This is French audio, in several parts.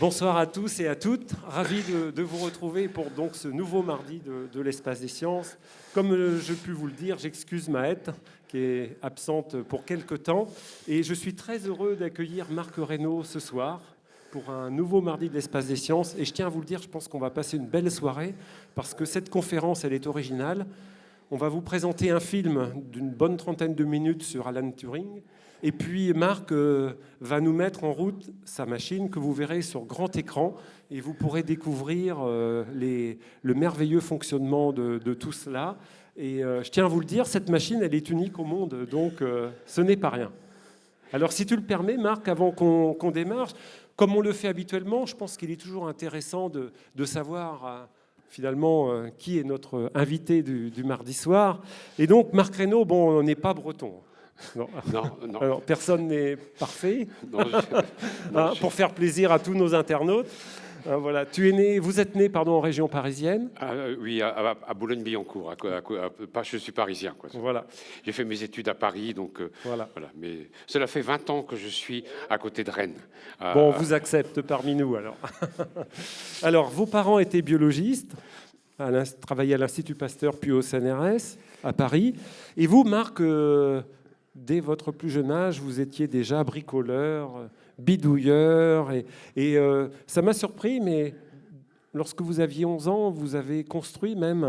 Bonsoir à tous et à toutes. Ravi de vous retrouver pour donc ce nouveau mardi de l'Espace des Sciences. Comme je puis vous le dire, j'excuse Maët, qui est absente pour quelque temps. Et je suis très heureux d'accueillir Marc Reynaud ce soir pour un nouveau mardi de l'Espace des Sciences. Et je tiens à vous le dire, je pense qu'on va passer une belle soirée parce que cette conférence, elle est originale. On va vous présenter un film d'une bonne trentaine de minutes sur Alan Turing. Et puis Marc va nous mettre en route sa machine que vous verrez sur grand écran et vous pourrez découvrir le merveilleux fonctionnement de tout cela. Et je tiens à vous le dire, cette machine, elle est unique au monde, donc ce n'est pas rien. Alors si tu le permets, Marc, avant qu'on démarre, comme on le fait habituellement, je pense qu'il est toujours intéressant de savoir finalement qui est notre invité du mardi soir. Et donc Marc Reynaud, bon, on n'est pas breton. Non. Non. Alors, personne n'est parfait. Non, pour faire plaisir à tous nos internautes. Voilà. Vous êtes né en région parisienne. Oui, à Boulogne-Billancourt. Je suis parisien. Voilà. J'ai fait mes études à Paris, donc voilà. Mais cela fait 20 ans que je suis à côté de Rennes. Bon, on vous accepte parmi nous alors. Alors, vos parents étaient biologistes, travaillaient à l'Institut Pasteur puis au CNRS à Paris. Et vous, Marc, dès votre plus jeune âge, vous étiez déjà bricoleur, bidouilleur. Et ça m'a surpris, mais lorsque vous aviez 11 ans, vous avez construit même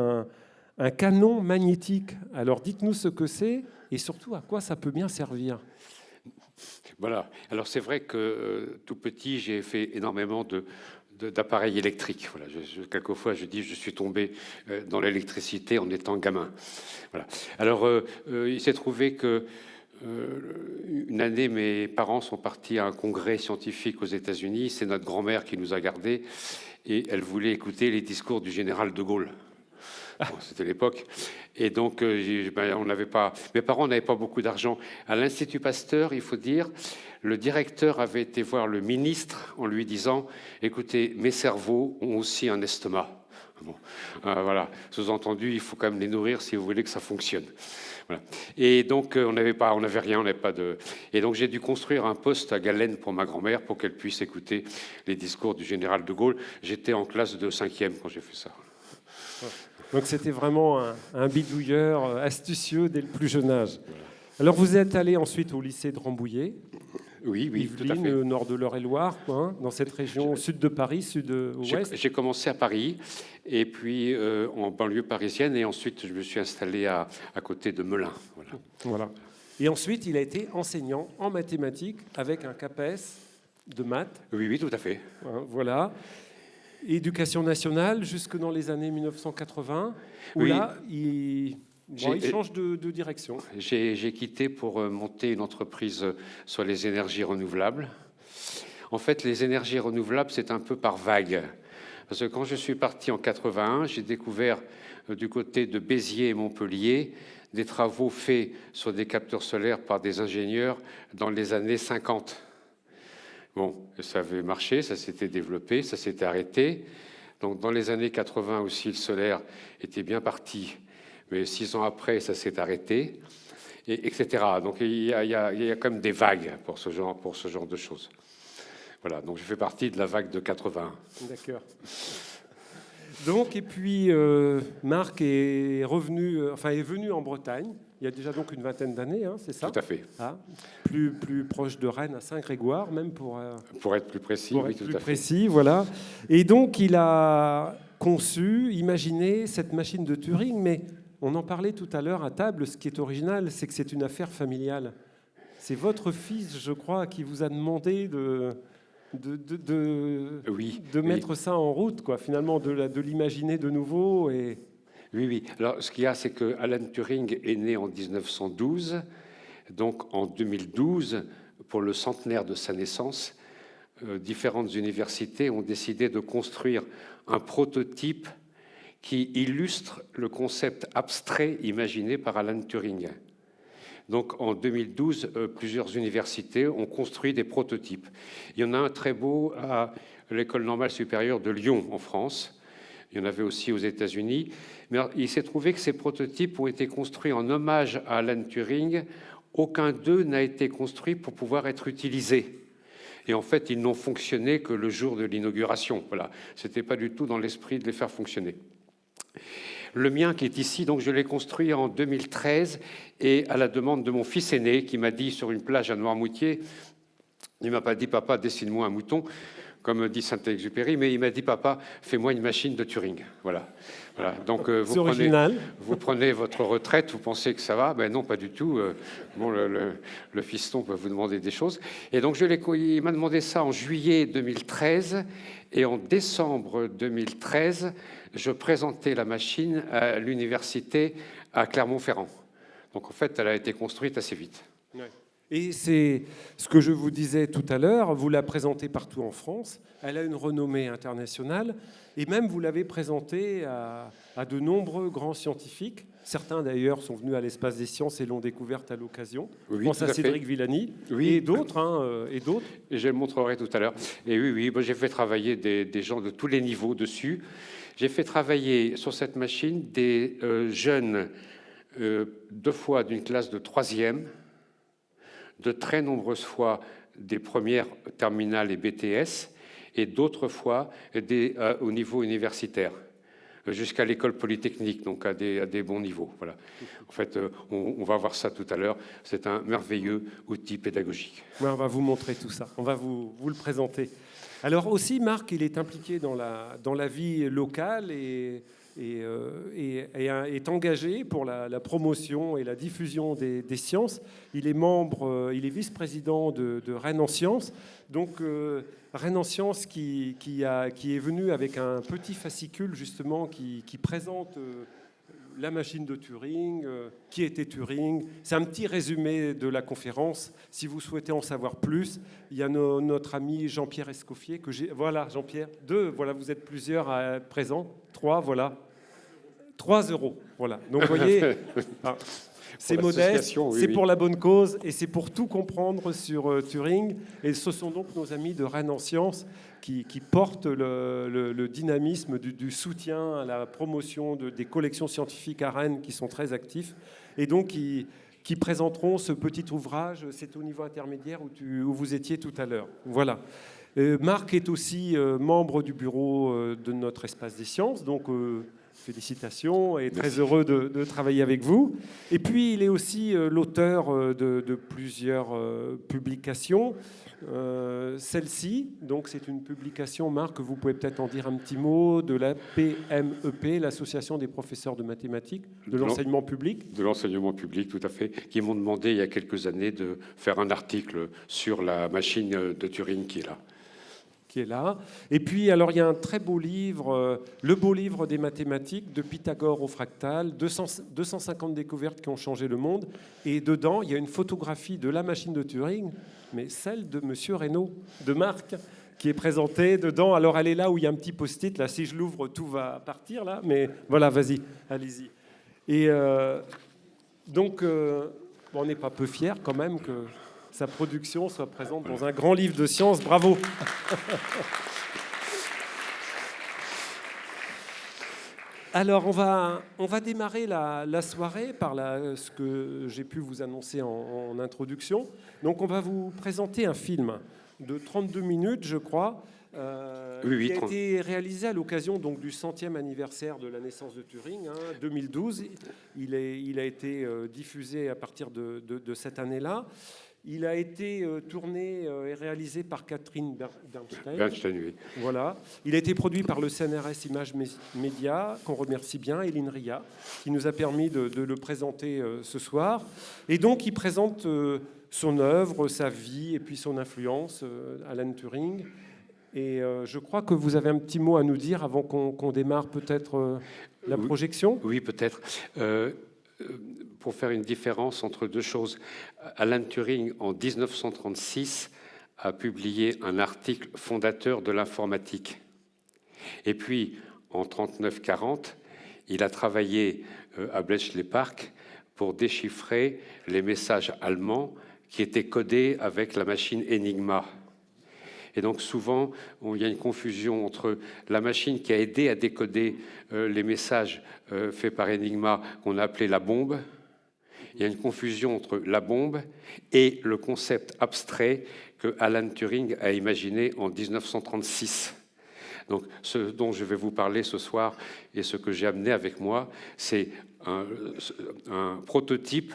un canon magnétique. Alors dites-nous ce que c'est et surtout à quoi ça peut bien servir. Voilà. Alors c'est vrai que tout petit, j'ai fait énormément d'appareils électriques. Voilà. Quelquefois, je dis je suis tombé dans l'électricité en étant gamin. Voilà. Alors, il s'est trouvé que une année, mes parents sont partis à un congrès scientifique aux États-Unis. C'est notre grand-mère qui nous a gardés et elle voulait écouter les discours du général de Gaulle. Bon, c'était l'époque. Et donc, mes parents n'avaient pas beaucoup d'argent. À l'Institut Pasteur, il faut dire, le directeur avait été voir le ministre en lui disant « Écoutez, mes cerveaux ont aussi un estomac. » Bon, voilà. Sous-entendu, il faut quand même les nourrir si vous voulez que ça fonctionne. Voilà. Et donc, on n'avait rien, on n'avait pas de... Et donc, j'ai dû construire un poste à Galène pour ma grand-mère pour qu'elle puisse écouter les discours du général de Gaulle. J'étais en classe de 5e quand j'ai fait ça. Donc, c'était vraiment un bidouilleur astucieux dès le plus jeune âge. Voilà. Alors, vous êtes allé ensuite au lycée de Rambouillet. Oui, Yvelines, tout à fait. Nord de l'Eure-et-Loire, dans cette région sud de Paris, sud-ouest. J'ai commencé à Paris, et puis en banlieue parisienne, et ensuite je me suis installé à côté de Melun. Voilà. Et ensuite, il a été enseignant en mathématiques avec un CAPES de maths. Oui, tout à fait. Voilà. Éducation nationale jusque dans les années 1980, où oui. Là, il change de direction. J'ai quitté pour monter une entreprise sur les énergies renouvelables. En fait, les énergies renouvelables, c'est un peu par vague. Parce que quand je suis parti en 81, j'ai découvert du côté de Béziers et Montpellier des travaux faits sur des capteurs solaires par des ingénieurs dans les années 50. Bon, ça avait marché, ça s'était développé, ça s'était arrêté. Donc dans les années 80 aussi, le solaire était bien parti. Mais 6 ans après, ça s'est arrêté, etc. Donc il y a quand même des vagues pour ce genre de choses. Voilà, donc je fais partie de la vague de 81. D'accord. Donc, et puis Marc est venu en Bretagne. Il y a déjà donc une vingtaine d'années, c'est ça ? Tout à fait. Plus proche de Rennes, à Saint-Grégoire, même pour être plus précis. Pour être plus précis, voilà. Et donc, il a imaginé cette machine de Turing, mais on en parlait tout à l'heure à table. Ce qui est original, c'est que c'est une affaire familiale. C'est votre fils, je crois, qui vous a demandé de mettre ça en route, quoi. Finalement, de l'imaginer de nouveau. Oui. Alors, ce qu'il y a, c'est que Alan Turing est né en 1912. Donc, en 2012, pour le centenaire de sa naissance, différentes universités ont décidé de construire un prototype qui illustre le concept abstrait imaginé par Alan Turing. Donc, en 2012, plusieurs universités ont construit des prototypes. Il y en a un très beau à l'École normale supérieure de Lyon, en France. Il y en avait aussi aux États-Unis. Mais alors, il s'est trouvé que ces prototypes ont été construits en hommage à Alan Turing. Aucun d'eux n'a été construit pour pouvoir être utilisé. Et en fait, ils n'ont fonctionné que le jour de l'inauguration. Voilà, c'était pas du tout dans l'esprit de les faire fonctionner. Le mien qui est ici, donc je l'ai construit en 2013 et à la demande de mon fils aîné qui m'a dit sur une plage à Noirmoutier, il m'a pas dit papa dessine-moi un mouton comme dit Saint-Exupéry, mais il m'a dit papa fais-moi une machine de Turing. Voilà. Donc vous prenez votre retraite, vous pensez que ça va, ben non pas du tout. Bon le fiston peut vous demander des choses et donc il m'a demandé ça en juillet 2013 et en décembre 2013 je présentais la machine à l'université à Clermont-Ferrand. Donc en fait elle a été construite assez vite. Ouais. Et c'est ce que je vous disais tout à l'heure, vous la présentez partout en France, elle a une renommée internationale, et même vous l'avez présentée à de nombreux grands scientifiques. Certains d'ailleurs sont venus à l'Espace des Sciences et l'ont découverte à l'occasion. Oui, je pense à Cédric Villani, oui. Et d'autres. Et je le montrerai tout à l'heure. Et oui, moi, j'ai fait travailler des gens de tous les niveaux dessus. J'ai fait travailler sur cette machine des jeunes, 2 fois d'une classe de 3e, de très nombreuses fois des premières terminales et BTS, et d'autres fois au niveau universitaire, jusqu'à l'école polytechnique, donc à des bons niveaux. Voilà. En fait, on va voir ça tout à l'heure. C'est un merveilleux outil pédagogique. Ouais, on va vous montrer tout ça. On va vous le présenter. Alors aussi, Marc, il est impliqué dans la vie locale et est engagé pour la promotion et la diffusion des sciences. Il est vice-président de Rennes en Sciences. Donc, Rennes en Sciences qui est venu avec un petit fascicule, justement, qui présente la machine de Turing, qui était Turing. C'est un petit résumé de la conférence. Si vous souhaitez en savoir plus, il y a notre ami Jean-Pierre Escoffier. Voilà, Jean-Pierre. 2, voilà, vous êtes plusieurs à être présents. 3, voilà. 3 €. Voilà. Donc, vous voyez, c'est modeste, c'est pour la bonne cause et c'est pour tout comprendre sur Turing. Et ce sont donc nos amis de Rennes en Sciences qui portent le dynamisme du soutien à la promotion des collections scientifiques à Rennes qui sont très actifs et donc qui présenteront ce petit ouvrage. C'est au niveau intermédiaire où vous étiez tout à l'heure. Voilà. Marc est aussi membre du bureau de notre Espace des Sciences, donc félicitations et très heureux de travailler avec vous. Et puis, il est aussi l'auteur de plusieurs publications. Celle-ci, donc c'est une publication, Marc, vous pouvez peut-être en dire un petit mot, de la PMEP, l'Association des professeurs de mathématiques, de l'enseignement public. De l'enseignement public, tout à fait, qui m'ont demandé il y a quelques années de faire un article sur la machine de Turing qui est là. Et puis, alors, il y a un très beau livre, le beau livre des mathématiques, de Pythagore au fractal, 250 découvertes qui ont changé le monde. Et dedans, il y a une photographie de la machine de Turing, mais celle de Monsieur Reynaud, de Marc, qui est présentée dedans. Alors, elle est là où il y a un petit post-it. Là, si je l'ouvre, tout va partir, là. Mais voilà, vas-y, allez-y. Et donc, on n'est pas peu fiers, quand même, que sa production soit présente dans un grand livre de sciences. Bravo. Alors, on va démarrer la soirée par ce que j'ai pu vous annoncer en introduction. Donc, on va vous présenter un film de 32 minutes, je crois, qui a été réalisé à l'occasion donc, du 100e anniversaire de la naissance de Turing, 2012. Il a été diffusé à partir de cette année-là. Il a été tourné et réalisé par Catherine Bernstein. Oui. Voilà. Il a été produit par le CNRS Images Média, qu'on remercie bien, et l'INRIA, qui nous a permis de le présenter ce soir. Et donc, il présente son œuvre, sa vie et puis son influence, Alan Turing. Et je crois que vous avez un petit mot à nous dire avant qu'on démarre peut-être la projection. Oui, peut-être. Pour faire une différence entre deux choses, Alan Turing, en 1936, a publié un article fondateur de l'informatique. Et puis, en 1939-40, il a travaillé à Bletchley Park pour déchiffrer les messages allemands qui étaient codés avec la machine Enigma. Et donc souvent, il y a une confusion entre la machine qui a aidé à décoder les messages faits par Enigma, qu'on a appelé la bombe, il y a une confusion entre la bombe et le concept abstrait que Alan Turing a imaginé en 1936. Donc, ce dont je vais vous parler ce soir et ce que j'ai amené avec moi, c'est un prototype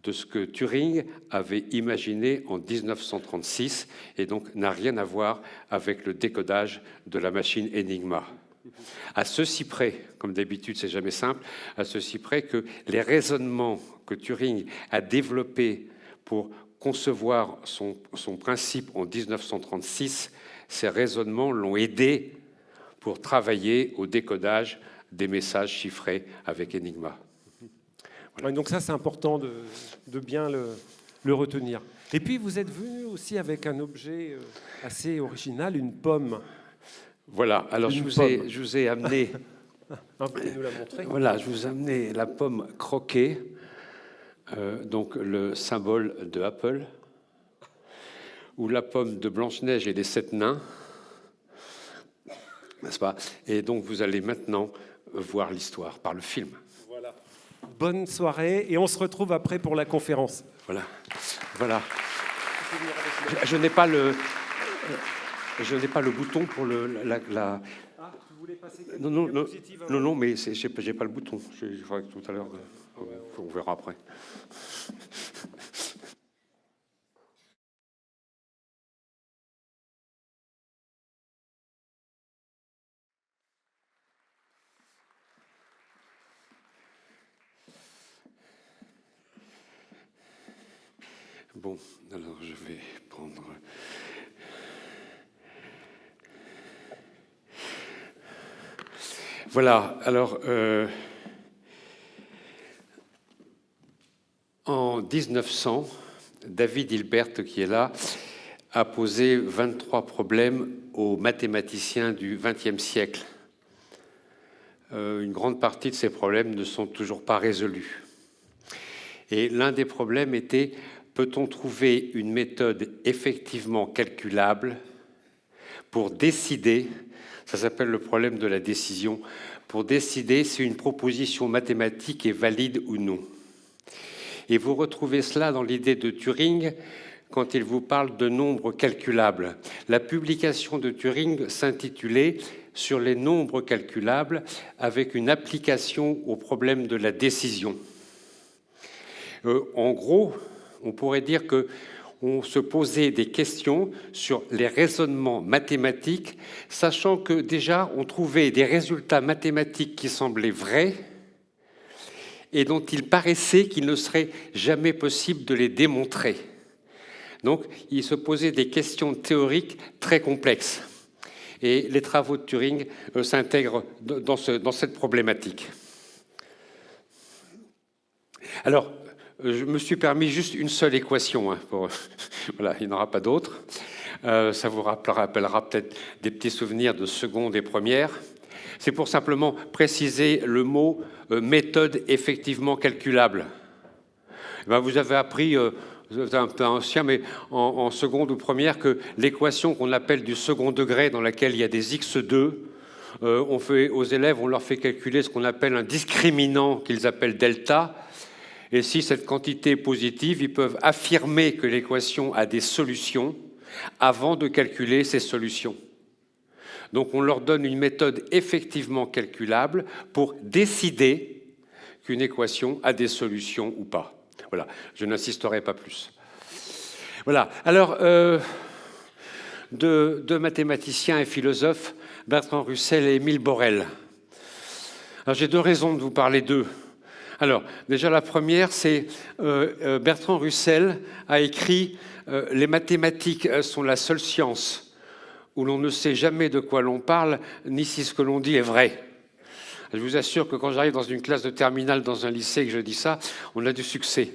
de ce que Turing avait imaginé en 1936 et donc n'a rien à voir avec le décodage de la machine Enigma. À ceci près, comme d'habitude, c'est jamais simple, à ceci près que les raisonnements que Turing a développés pour concevoir son principe en 1936, ces raisonnements l'ont aidé pour travailler au décodage des messages chiffrés avec Enigma. Voilà. Donc ça, c'est important de bien le retenir. Et puis, vous êtes venu aussi avec un objet assez original, une pomme. Voilà, alors je vous ai amené... Vous pouvez nous la montrer ? Voilà, je vous ai amené la pomme croquée, donc le symbole de Apple, ou la pomme de Blanche-Neige et des 7 nains, n'est-ce pas? Et donc vous allez maintenant voir l'histoire par le film. Voilà. Bonne soirée, et on se retrouve après pour la conférence. Voilà, voilà. Je n'ai pas le bouton pour la... Ah, tu voulais passer quelque non, mais j'ai pas le bouton. Je ferai tout à l'heure. On verra après. Bon, alors je vais prendre... Voilà, alors en 1900, David Hilbert, qui est là, a posé 23 problèmes aux mathématiciens du XXe siècle. Une grande partie de ces problèmes ne sont toujours pas résolus. Et l'un des problèmes était: peut-on trouver une méthode effectivement calculable pour décider, ça s'appelle le problème de la décision, pour décider si une proposition mathématique est valide ou non. Et vous retrouvez cela dans l'idée de Turing quand il vous parle de nombres calculables. La publication de Turing s'intitulait « Sur les nombres calculables avec une application au problème de la décision ». En gros, on pourrait dire qu'on se posait des questions sur les raisonnements mathématiques, sachant que déjà on trouvait des résultats mathématiques qui semblaient vrais et dont il paraissait qu'il ne serait jamais possible de les démontrer. Donc, il se posait des questions théoriques très complexes. Et les travaux de Turing s'intègrent dans cette problématique. Alors, je me suis permis juste une seule équation. Voilà, il n'y en aura pas d'autres. Ça vous rappellera peut-être des petits souvenirs de seconde et première. C'est pour simplement préciser le mot méthode effectivement calculable. Vous avez appris, vous êtes un peu ancien, mais en seconde ou première, que l'équation qu'on appelle du second degré, dans laquelle il y a des x2, aux élèves, on leur fait calculer ce qu'on appelle un discriminant qu'ils appellent delta. Et si cette quantité est positive, ils peuvent affirmer que l'équation a des solutions avant de calculer ces solutions. Donc on leur donne une méthode effectivement calculable pour décider qu'une équation a des solutions ou pas. Voilà, je n'insisterai pas plus. Voilà, alors, deux mathématiciens et philosophes, Bertrand Russell et Émile Borel. Alors j'ai deux raisons de vous parler d'eux. Alors, déjà la première, c'est Bertrand Russell a écrit « Les mathématiques sont la seule science où l'on ne sait jamais de quoi l'on parle, ni si ce que l'on dit est vrai ». Je vous assure que quand j'arrive dans une classe de terminale dans un lycée et que je dis ça, on a du succès.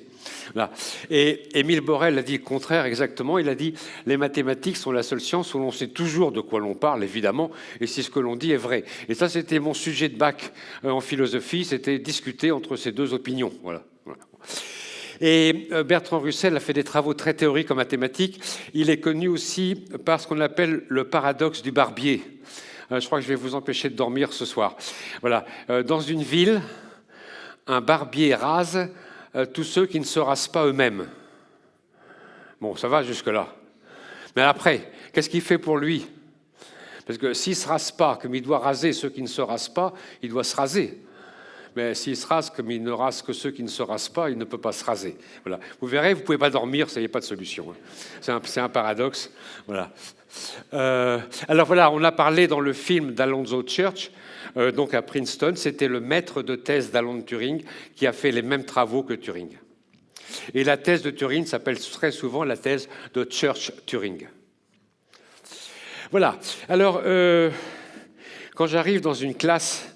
Voilà. Et Émile Borel a dit le contraire exactement. Il a dit « Les mathématiques sont la seule science où l'on sait toujours de quoi l'on parle, évidemment, et si ce que l'on dit est vrai ». Et ça, c'était mon sujet de bac en philosophie, c'était discuter entre ces deux opinions. Voilà. Et Bertrand Russell a fait des travaux très théoriques en mathématiques. Il est connu aussi par ce qu'on appelle le paradoxe du barbier. Je crois que je vais vous empêcher de dormir ce soir. Voilà. Dans une ville, un barbier rase tous ceux qui ne se rasent pas eux-mêmes. Bon, ça va jusque-là. Mais après, qu'est-ce qu'il fait pour lui? Parce que s'il ne se rase pas, comme il doit raser ceux qui ne se rasent pas, il doit se raser. Mais s'il se rase comme il ne rase que ceux qui ne se rasent pas, il ne peut pas se raser. Voilà. Vous verrez, vous ne pouvez pas dormir, ça n'y a pas de solution. C'est un paradoxe. Voilà. Alors voilà, on a parlé dans le film d'Alonzo Church, donc à Princeton, c'était le maître de thèse d'Alan Turing qui a fait les mêmes travaux que Turing. Et la thèse de Turing s'appelle très souvent la thèse de Church-Turing. Voilà. Alors, quand j'arrive dans une classe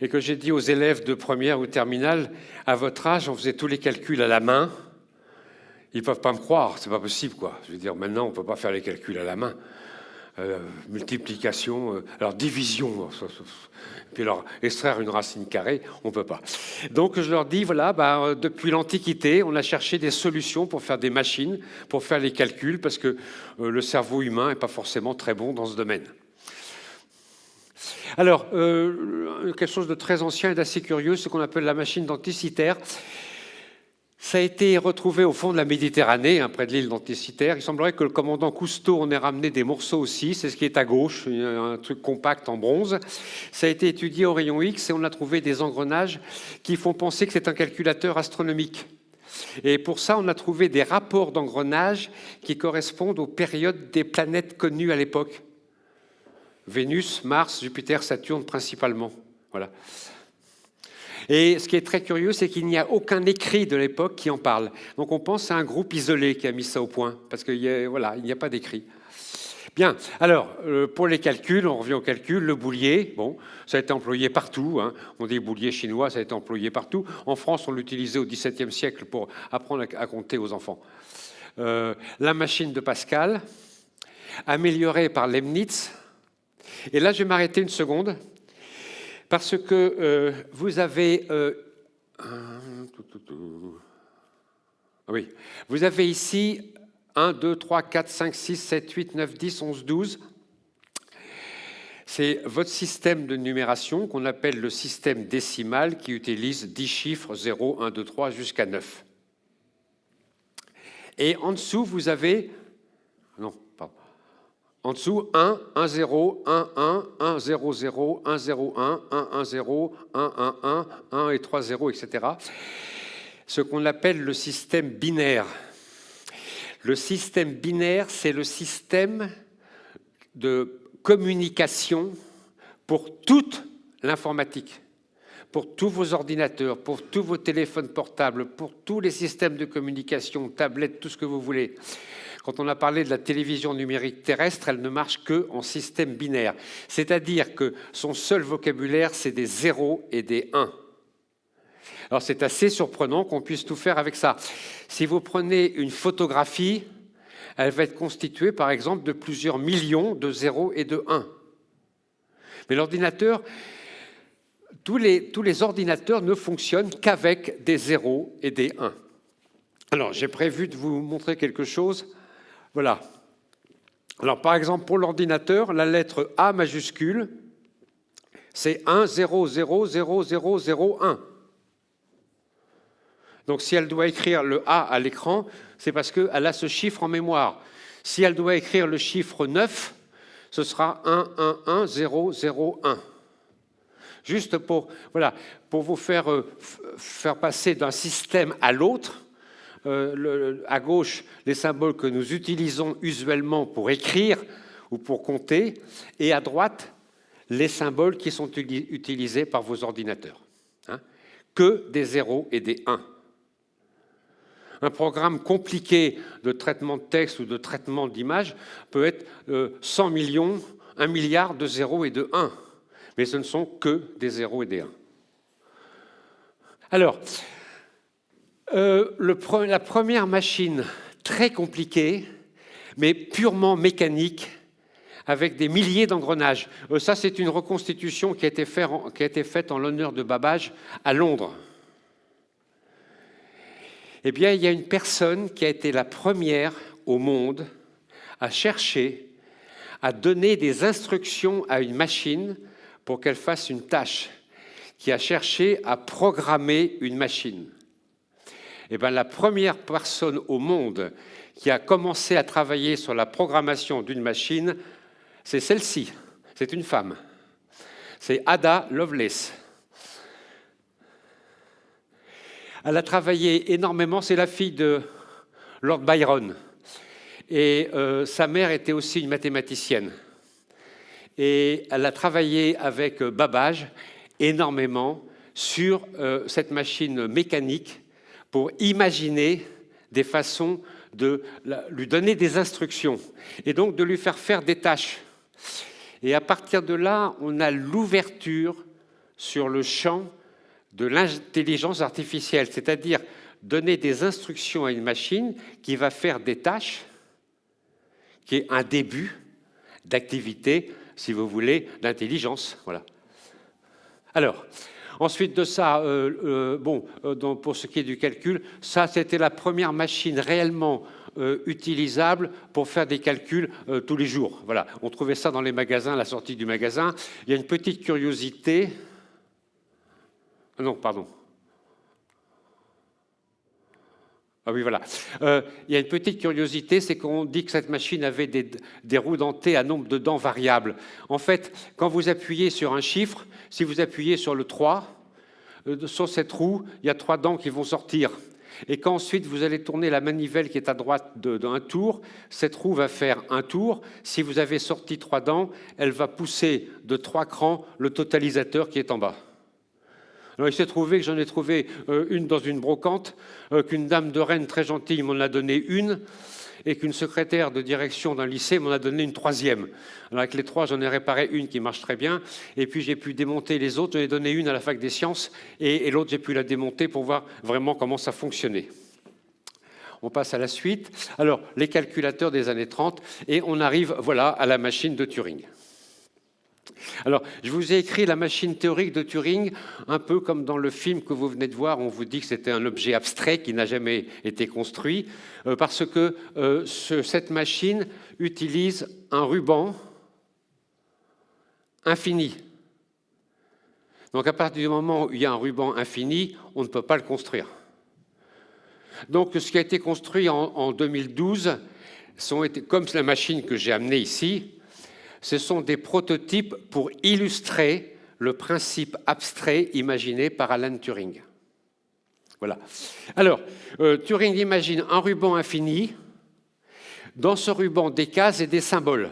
et que j'ai dit aux élèves de première ou terminale, à votre âge, on faisait tous les calculs à la main, ils ne peuvent pas me croire, c'est pas possible, quoi. Je veux dire, maintenant, on ne peut pas faire les calculs à la main. Multiplication, alors division, puis alors extraire une racine carrée, on ne peut pas. Donc je leur dis, voilà, depuis l'Antiquité, on a cherché des solutions pour faire des machines, pour faire les calculs, parce que le cerveau humain n'est pas forcément très bon dans ce domaine. Alors, quelque chose de très ancien et d'assez curieux, ce qu'on appelle la machine d'Anticythère. Ça a été retrouvé au fond de la Méditerranée, près de l'île d'Anticythère. Il semblerait que le commandant Cousteau en ait ramené des morceaux aussi. C'est ce qui est à gauche, un truc compact en bronze. Ça a été étudié au rayon X et on a trouvé des engrenages qui font penser que c'est un calculateur astronomique. Et pour ça, on a trouvé des rapports d'engrenages qui correspondent aux périodes des planètes connues à l'époque. Vénus, Mars, Jupiter, Saturne principalement. Voilà. Et ce qui est très curieux, c'est qu'il n'y a aucun écrit de l'époque qui en parle. Donc on pense à un groupe isolé qui a mis ça au point, parce qu'il n'y a pas d'écrit. Bien, alors, pour les calculs, on revient au calcul, le boulier, bon, ça a été employé partout. On dit boulier chinois, ça a été employé partout. En France, on l'utilisait au XVIIe siècle pour apprendre à compter aux enfants. La machine de Pascal, améliorée par Leibniz. Et là, je vais m'arrêter une seconde. Parce que vous avez... oui, vous avez ici 1, 2, 3, 4, 5, 6, 7, 8, 9, 10, 11, 12. C'est votre système de numération qu'on appelle le système décimal qui utilise 10 chiffres 0, 1, 2, 3 jusqu'à 9. Et en dessous, vous avez... Non, pardon. En dessous, 1, 1, 0, 1, 1, 1, 0, 0, 1, 0, 1, 1, 1, 0, 1, 1, 1, 1 et 3, 0, etc. Ce qu'on appelle le système binaire. Le système binaire, c'est le système de communication pour toute l'informatique, pour tous vos ordinateurs, pour tous vos téléphones portables, pour tous les systèmes de communication, tablettes, tout ce que vous voulez. Quand on a parlé de la télévision numérique terrestre, elle ne marche qu'en système binaire. C'est-à-dire que son seul vocabulaire, c'est des 0 et des 1. Alors c'est assez surprenant qu'on puisse tout faire avec ça. Si vous prenez une photographie, elle va être constituée, par exemple, de plusieurs millions de 0 et de 1. Mais l'ordinateur, tous les ordinateurs ne fonctionnent qu'avec des 0 et des 1. Alors, j'ai prévu de vous montrer quelque chose. Voilà. Alors, par exemple, pour l'ordinateur, la lettre A majuscule, c'est 1, 0, 0, 0, 0, 0, 1. Donc, si elle doit écrire le A à l'écran, c'est parce qu'elle a ce chiffre en mémoire. Si elle doit écrire le chiffre 9, ce sera 1, 1, 1, 0, 0, 1. Juste pour vous faire passer d'un système à l'autre. À gauche, les symboles que nous utilisons usuellement pour écrire ou pour compter, et à droite, les symboles qui sont utilisés par vos ordinateurs. Que des 0 et des 1. Un programme compliqué de traitement de texte ou de traitement d'image peut être 100 millions, 1 milliard de 0 et de 1. Mais ce ne sont que des 0 et des 1. Alors, la première machine très compliquée, mais purement mécanique, avec des milliers d'engrenages. Ça, c'est une reconstitution qui a été faite en l'honneur de Babbage à Londres. Eh bien, il y a une personne qui a été la première au monde à chercher à donner des instructions à une machine pour qu'elle fasse une tâche, qui a cherché à programmer une machine. Eh bien, la première personne au monde qui a commencé à travailler sur la programmation d'une machine, c'est celle-ci. C'est une femme. C'est Ada Lovelace. Elle a travaillé énormément. C'est la fille de Lord Byron. Et sa mère était aussi une mathématicienne. Et elle a travaillé avec Babbage énormément sur cette machine mécanique pour imaginer des façons de lui donner des instructions et donc de lui faire des tâches. Et à partir de là, on a l'ouverture sur le champ de l'intelligence artificielle, c'est-à-dire donner des instructions à une machine qui va faire des tâches, qui est un début d'activité, si vous voulez, d'intelligence. Voilà. Alors, ensuite de ça, pour ce qui est du calcul, ça, c'était la première machine réellement utilisable pour faire des calculs tous les jours. Voilà. On trouvait ça dans les magasins, à la sortie du magasin. Il y a une petite curiosité. Non, pardon. Ah oui, voilà. Il y a une petite curiosité, c'est qu'on dit que cette machine avait des roues dentées à nombre de dents variables. En fait, quand vous appuyez sur un chiffre, si vous appuyez sur le 3, sur cette roue, il y a 3 dents qui vont sortir. Et quand ensuite vous allez tourner la manivelle qui est à droite d'un tour, cette roue va faire un tour. Si vous avez sorti 3 dents, elle va pousser de 3 crans le totalisateur qui est en bas. Alors, il s'est trouvé que j'en ai trouvé une dans une brocante, qu'une dame de Rennes très gentille m'en a donné une, et qu'une secrétaire de direction d'un lycée m'en a donné une 3e. Alors, avec les 3, j'en ai réparé une qui marche très bien, et puis j'ai pu démonter les autres. J'en ai donné une à la fac des sciences, et l'autre, j'ai pu la démonter pour voir vraiment comment ça fonctionnait. On passe à la suite. Alors, les calculateurs des années 30, et on arrive, voilà, à la machine de Turing. Alors, je vous ai écrit la machine théorique de Turing, un peu comme dans le film que vous venez de voir. On vous dit que c'était un objet abstrait qui n'a jamais été construit, parce que cette machine utilise un ruban infini. Donc, à partir du moment où il y a un ruban infini, on ne peut pas le construire. Donc, ce qui a été construit en 2012, comme la machine que j'ai amenée ici, ce sont des prototypes pour illustrer le principe abstrait imaginé par Alan Turing. Voilà. Alors, Turing imagine un ruban infini. Dans ce ruban, des cases et des symboles.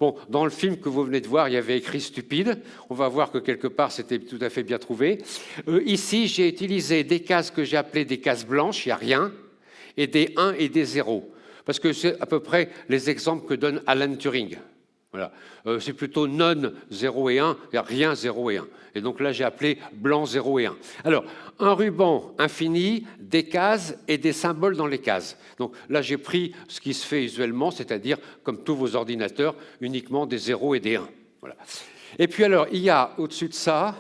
Bon, dans le film que vous venez de voir, il y avait écrit « stupide ». On va voir que quelque part, c'était tout à fait bien trouvé. Ici, j'ai utilisé des cases que j'ai appelées des cases blanches, il n'y a rien, et des 1 et des 0. Parce que c'est à peu près les exemples que donne Alan Turing. Voilà. C'est plutôt non 0 et 1, il n'y a rien 0 et 1. Et donc là, j'ai appelé blanc 0 et 1. Alors, un ruban infini, des cases et des symboles dans les cases. Donc là, j'ai pris ce qui se fait usuellement, c'est-à-dire, comme tous vos ordinateurs, uniquement des 0 et des 1. Voilà. Et puis alors, il y a au-dessus de ça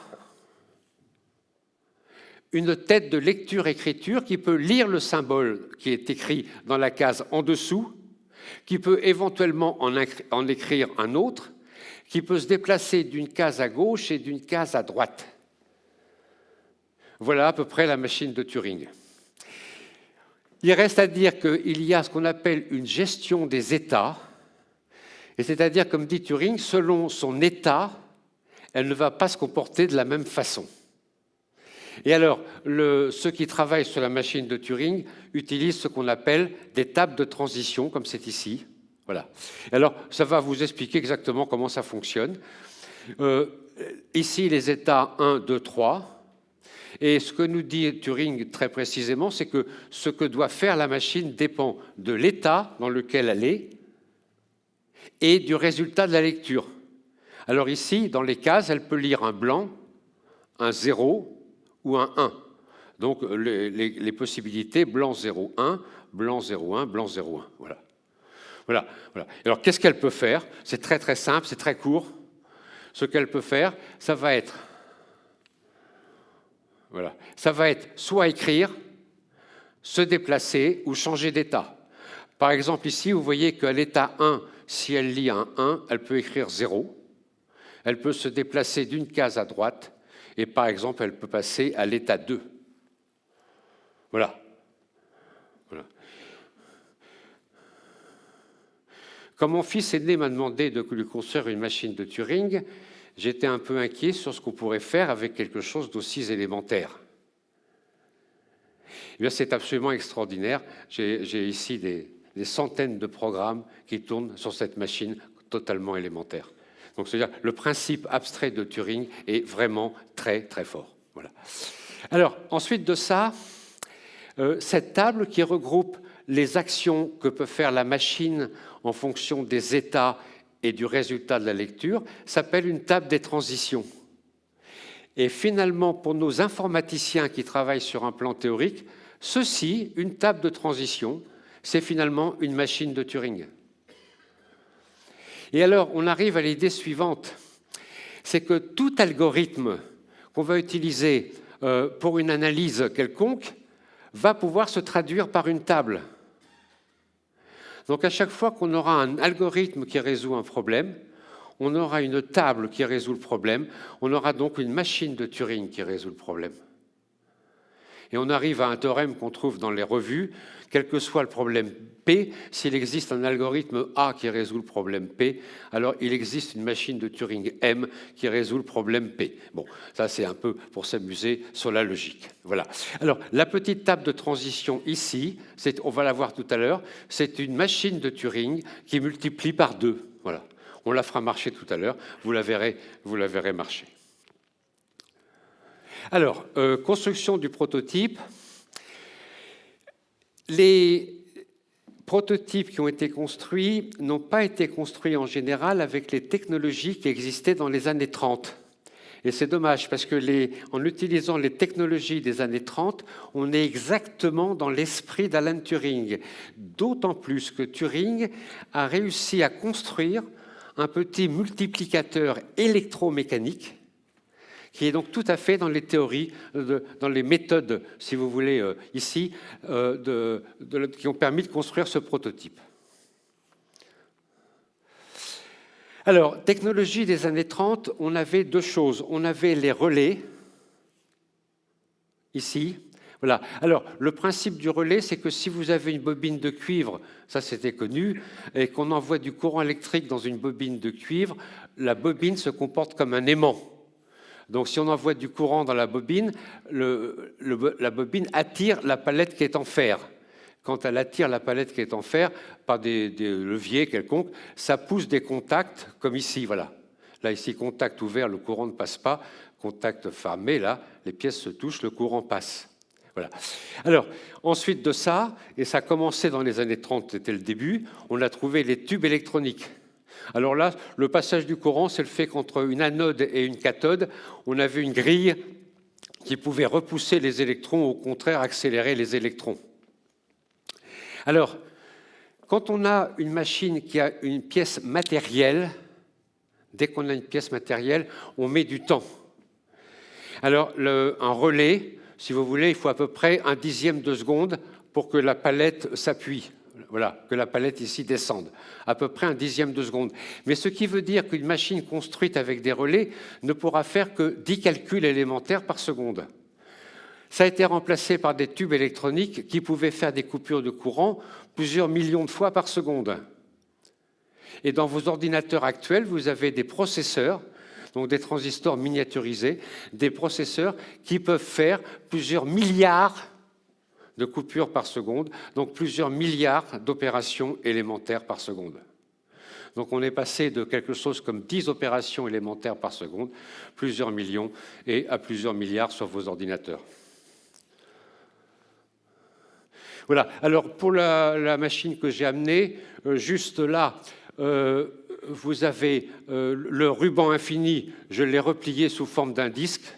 une tête de lecture-écriture qui peut lire le symbole qui est écrit dans la case en dessous, qui peut éventuellement en écrire un autre, qui peut se déplacer d'une case à gauche et d'une case à droite. Voilà à peu près la machine de Turing. Il reste à dire qu'il y a ce qu'on appelle une gestion des états, et c'est-à-dire, comme dit Turing, selon son état, elle ne va pas se comporter de la même façon. Et alors, ceux qui travaillent sur la machine de Turing utilisent ce qu'on appelle des tables de transition, comme c'est ici. Voilà. Alors, ça va vous expliquer exactement comment ça fonctionne. Ici, les états 1, 2, 3. Et ce que nous dit Turing très précisément, c'est que ce que doit faire la machine dépend de l'état dans lequel elle est et du résultat de la lecture. Alors ici, dans les cases, elle peut lire un blanc, un 0 ou un 1. Donc les possibilités, blanc 0, 1, blanc 0, 1, blanc 0, 1. Voilà. Voilà, voilà. Alors qu'est-ce qu'elle peut faire? C'est très très simple, c'est très court. Ce qu'elle peut faire, ça va être soit écrire, se déplacer ou changer d'état. Par exemple, ici, vous voyez qu'à l'état 1, si elle lit un 1, elle peut écrire 0. Elle peut se déplacer d'une case à droite et, par exemple, elle peut passer à l'état 2. Voilà. Voilà. Quand mon fils aîné m'a demandé de lui construire une machine de Turing, j'étais un peu inquiet sur ce qu'on pourrait faire avec quelque chose d'aussi élémentaire. Eh bien, c'est absolument extraordinaire. J'ai ici des centaines de programmes qui tournent sur cette machine totalement élémentaire. Donc, c'est-à-dire le principe abstrait de Turing est vraiment très, très fort. Voilà. Alors, ensuite de ça, cette table qui regroupe les actions que peut faire la machine en fonction des états et du résultat de la lecture s'appelle une table des transitions. Et finalement, pour nos informaticiens qui travaillent sur un plan théorique, ceci, une table de transition, c'est finalement une machine de Turing. Et alors, on arrive à l'idée suivante, c'est que tout algorithme qu'on va utiliser pour une analyse quelconque va pouvoir se traduire par une table. Donc, à chaque fois qu'on aura un algorithme qui résout un problème, on aura une table qui résout le problème, on aura donc une machine de Turing qui résout le problème. Et on arrive à un théorème qu'on trouve dans les revues, quel que soit le problème P, s'il existe un algorithme A qui résout le problème P, alors il existe une machine de Turing M qui résout le problème P. Bon, ça c'est un peu pour s'amuser sur la logique. Voilà. Alors, la petite table de transition ici, on va la voir tout à l'heure, c'est une machine de Turing qui multiplie par 2. Voilà. On la fera marcher tout à l'heure, vous la verrez marcher. Alors, construction du prototype. Les prototypes qui ont été construits n'ont pas été construits en général avec les technologies qui existaient dans les années 30. Et c'est dommage parce que en utilisant les technologies des années 30, on est exactement dans l'esprit d'Alan Turing. D'autant plus que Turing a réussi à construire un petit multiplicateur électromécanique qui est donc tout à fait dans les théories, dans les méthodes, si vous voulez, ici, qui ont permis de construire ce prototype. Alors, technologie des années 30, on avait 2 choses. On avait les relais, ici. Voilà. Alors, le principe du relais, c'est que si vous avez une bobine de cuivre, ça c'était connu, et qu'on envoie du courant électrique dans une bobine de cuivre, la bobine se comporte comme un aimant. Donc, si on envoie du courant dans la bobine, la bobine attire la palette qui est en fer. Quand elle attire la palette qui est en fer par des leviers quelconques, ça pousse des contacts, comme ici, voilà. Là, ici, contact ouvert, le courant ne passe pas. Contact fermé, là, les pièces se touchent, le courant passe. Voilà. Alors, ensuite de ça, et ça a commencé dans les années 30, c'était le début, on a trouvé les tubes électroniques. Alors là, le passage du courant, c'est le fait qu'entre une anode et une cathode, on avait une grille qui pouvait repousser les électrons, au contraire accélérer les électrons. Alors, quand on a une machine qui a une pièce matérielle, dès qu'on a une pièce matérielle, on met du temps. Alors, un relais, si vous voulez, il faut à peu près 1/10 de seconde pour que la palette s'appuie. Voilà, que la palette ici descende, à peu près 1/10 de seconde. Mais ce qui veut dire qu'une machine construite avec des relais ne pourra faire que 10 calculs élémentaires par seconde. Ça a été remplacé par des tubes électroniques qui pouvaient faire des coupures de courant plusieurs millions de fois par seconde. Et dans vos ordinateurs actuels, vous avez des processeurs, donc des transistors miniaturisés, des processeurs qui peuvent faire plusieurs milliards de coupures par seconde, donc plusieurs milliards d'opérations élémentaires par seconde. Donc on est passé de quelque chose comme 10 opérations élémentaires par seconde, plusieurs millions, et à plusieurs milliards sur vos ordinateurs. Voilà. Alors pour la machine que j'ai amenée, juste là, vous avez le ruban infini, je l'ai replié sous forme d'un disque.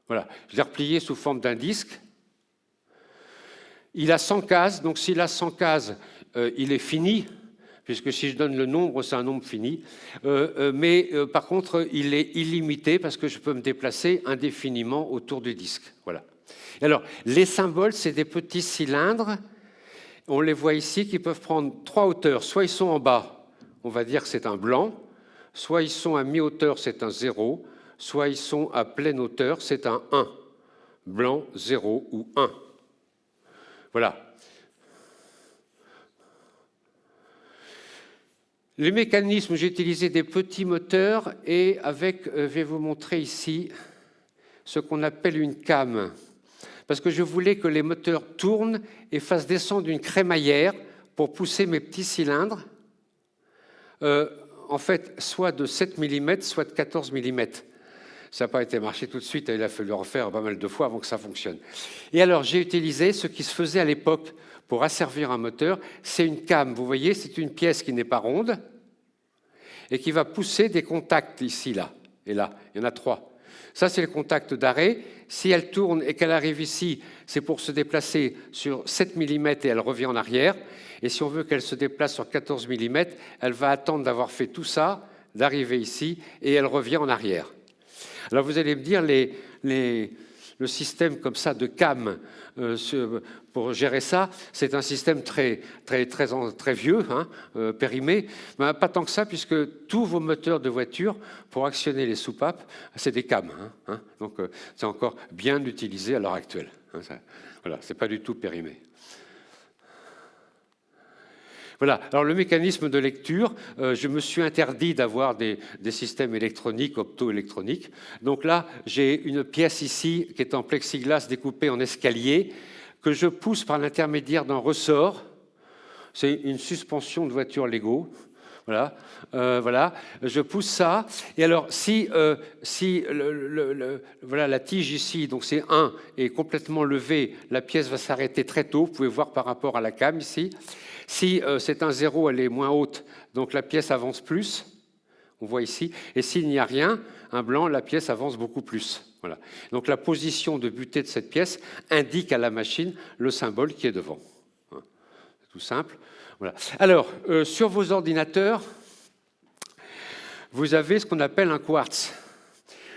Voilà, je l'ai replié sous forme d'un disque. Il a 100 cases, donc s'il a 100 cases, il est fini, puisque si je donne le nombre, c'est un nombre fini. Mais par contre, il est illimité, parce que je peux me déplacer indéfiniment autour du disque. Voilà. Alors, les symboles, c'est des petits cylindres, on les voit ici, qui peuvent prendre 3 hauteurs. Soit ils sont en bas, on va dire que c'est un blanc, soit ils sont à mi-hauteur, c'est un 0, soit ils sont à pleine hauteur, c'est un 1. Blanc, 0 ou 1. Voilà. Les mécanismes, j'ai utilisé des petits moteurs et avec, je vais vous montrer ici, ce qu'on appelle une came. Parce que je voulais que les moteurs tournent et fassent descendre une crémaillère pour pousser mes petits cylindres, en fait, soit de 7 mm, soit de 14 mm. Ça n'a pas été marché tout de suite, il a fallu le refaire pas mal de fois avant que ça fonctionne. Et alors, j'ai utilisé ce qui se faisait à l'époque pour asservir un moteur, c'est une came. Vous voyez, c'est une pièce qui n'est pas ronde et qui va pousser des contacts ici, là et là. Il y en a 3. Ça, c'est le contact d'arrêt. Si elle tourne et qu'elle arrive ici, c'est pour se déplacer sur 7 mm et elle revient en arrière. Et si on veut qu'elle se déplace sur 14 mm, elle va attendre d'avoir fait tout ça, d'arriver ici, et elle revient en arrière. Alors vous allez me dire, le système comme ça de cam pour gérer ça, c'est un système très vieux, hein, périmé, mais pas tant que ça, puisque tous vos moteurs de voiture, pour actionner les soupapes, c'est des cams. Hein, donc c'est encore bien utilisé à l'heure actuelle. Hein, voilà, c'est pas du tout périmé. Voilà. Alors le mécanisme de lecture, je me suis interdit d'avoir des systèmes électroniques, optoélectroniques. Donc là, j'ai une pièce ici qui est en plexiglas découpée en escalier que je pousse par l'intermédiaire d'un ressort. C'est une suspension de voiture Lego. Voilà, voilà, je pousse ça. Et alors, si voilà, la tige ici, donc c'est 1, est complètement levée, la pièce va s'arrêter très tôt. Vous pouvez voir par rapport à la cam ici. Si c'est un 0, elle est moins haute, donc la pièce avance plus. On voit ici. Et s'il n'y a rien, un blanc, la pièce avance beaucoup plus. Voilà. Donc la position de butée de cette pièce indique à la machine le symbole qui est devant. C'est tout simple. Voilà. Alors, sur vos ordinateurs, vous avez ce qu'on appelle un quartz.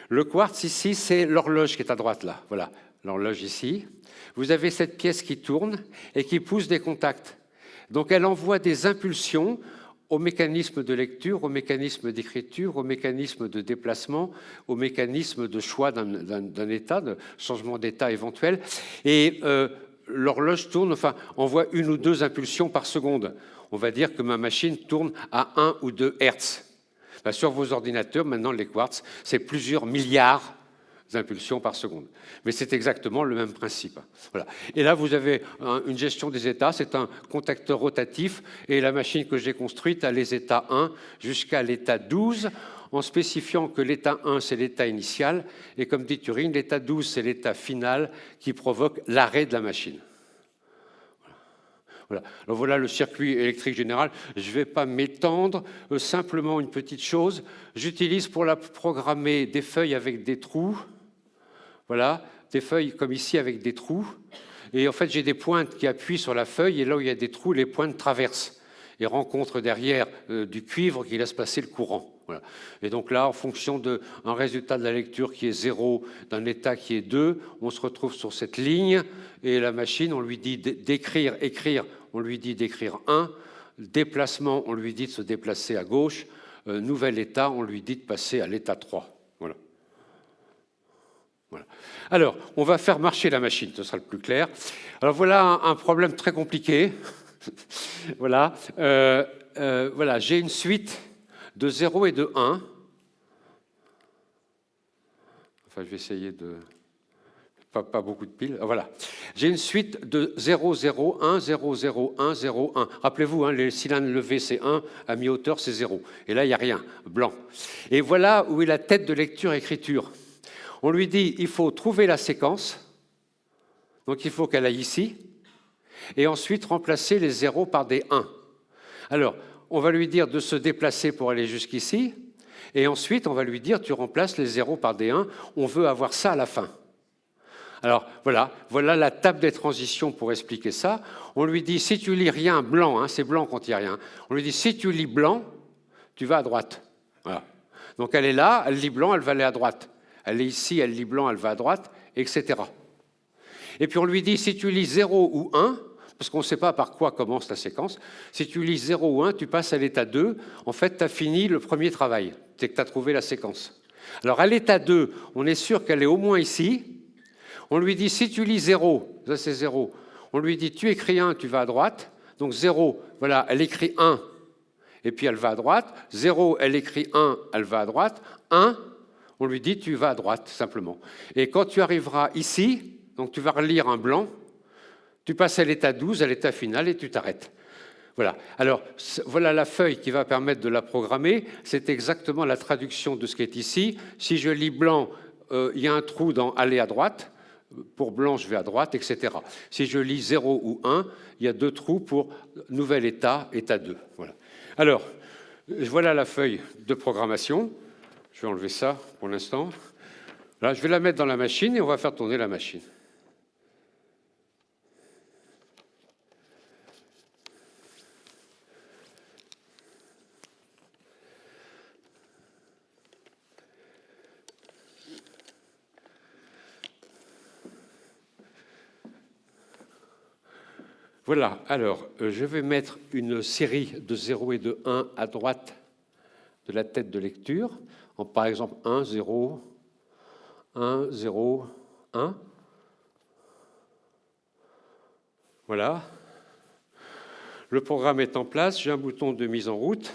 Le quartz, ici, c'est l'horloge qui est à droite, là. Voilà, l'horloge ici. Vous avez cette pièce qui tourne et qui pousse des contacts. Donc, elle envoie des impulsions au mécanisme de lecture, au mécanisme d'écriture, au mécanisme de déplacement, au mécanisme de choix d'un état, de changement d'état éventuel. Et l'horloge tourne, enfin, envoie 1 ou 2 impulsions par seconde. On va dire que ma machine tourne à 1 ou 2 Hertz. Ben, sur vos ordinateurs, maintenant, les quartz, c'est plusieurs milliards d'impulsions par seconde. Mais c'est exactement le même principe. Voilà. Et là, vous avez une gestion des états. C'est un contacteur rotatif. Et la machine que j'ai construite a les états 1 jusqu'à l'état 12, en spécifiant que l'état 1, c'est l'état initial. Et comme dit Turing, l'état 12, c'est l'état final qui provoque l'arrêt de la machine. Voilà. Alors voilà le circuit électrique général. Je ne vais pas m'étendre. Simplement une petite chose. J'utilise pour la programmer des feuilles avec des trous. Voilà, des feuilles comme ici avec des trous. Et en fait, j'ai des pointes qui appuient sur la feuille. Et là où il y a des trous, les pointes traversent et rencontrent derrière du cuivre qui laisse passer le courant. Voilà. Et donc là, en fonction d'un résultat de la lecture qui est 0, d'un état qui est 2, on se retrouve sur cette ligne. Et la machine, on lui dit d'écrire, écrire, on lui dit d'écrire 1. Déplacement, on lui dit de se déplacer à gauche. Nouvel état, on lui dit de passer à l'état 3. Voilà. Voilà. Alors, on va faire marcher la machine, ce sera le plus clair. Alors voilà un problème très compliqué. Voilà, voilà, j'ai une suite de 0 et de 1. Enfin, je vais essayer de... Pas beaucoup de piles. Voilà. J'ai une suite de 0, 0, 1, 0, 0, 1, 0, 1. Rappelez-vous, hein, les cylindres levés, c'est 1, à mi-hauteur, c'est 0. Et là, il n'y a rien, blanc. Et voilà où est la tête de lecture-écriture. On lui dit, il faut trouver la séquence. Donc, il faut qu'elle aille ici. Et ensuite, remplacer les 0 par des 1. Alors, on va lui dire de se déplacer pour aller jusqu'ici. Et ensuite, on va lui dire, tu remplaces les 0 par des 1. On veut avoir ça à la fin. Alors, voilà la table des transitions pour expliquer ça. On lui dit, si tu lis rien, blanc, hein, c'est blanc quand il n'y a rien. On lui dit, si tu lis blanc, tu vas à droite. Voilà. Donc, elle est là, elle lit blanc, elle va aller à droite. Elle est ici, elle lit blanc, elle va à droite, etc. Et puis, on lui dit, si tu lis 0 ou 1, parce qu'on ne sait pas par quoi commence la séquence, si tu lis 0 ou 1, tu passes à l'état 2. En fait, tu as fini le premier travail, c'est que tu as trouvé la séquence. Alors, à l'état 2, on est sûr qu'elle est au moins ici. On lui dit, si tu lis 0, ça c'est 0, on lui dit, tu écris 1, tu vas à droite. Donc 0, voilà, elle écrit 1, et puis elle va à droite. 0, elle écrit 1, elle va à droite. 1, on lui dit, tu vas à droite, simplement. Et quand tu arriveras ici, donc tu vas relire un blanc, tu passes à l'état 12, à l'état final, et tu t'arrêtes. Voilà. Alors, voilà la feuille qui va permettre de la programmer. C'est exactement la traduction de ce qui est ici. Si je lis blanc, il y a un trou dans « aller à droite ». Pour blanc, je vais à droite, etc. Si je lis 0 ou 1, il y a 2 trous pour nouvel état, état 2. Voilà. Alors, voilà la feuille de programmation. Je vais enlever ça pour l'instant. Là, je vais la mettre dans la machine et on va faire tourner la machine. Voilà, alors je vais mettre une série de 0 et de 1 à droite de la tête de lecture, en par exemple 1, 0, 1, 0, 1. Voilà. Le programme est en place, j'ai un bouton de mise en route.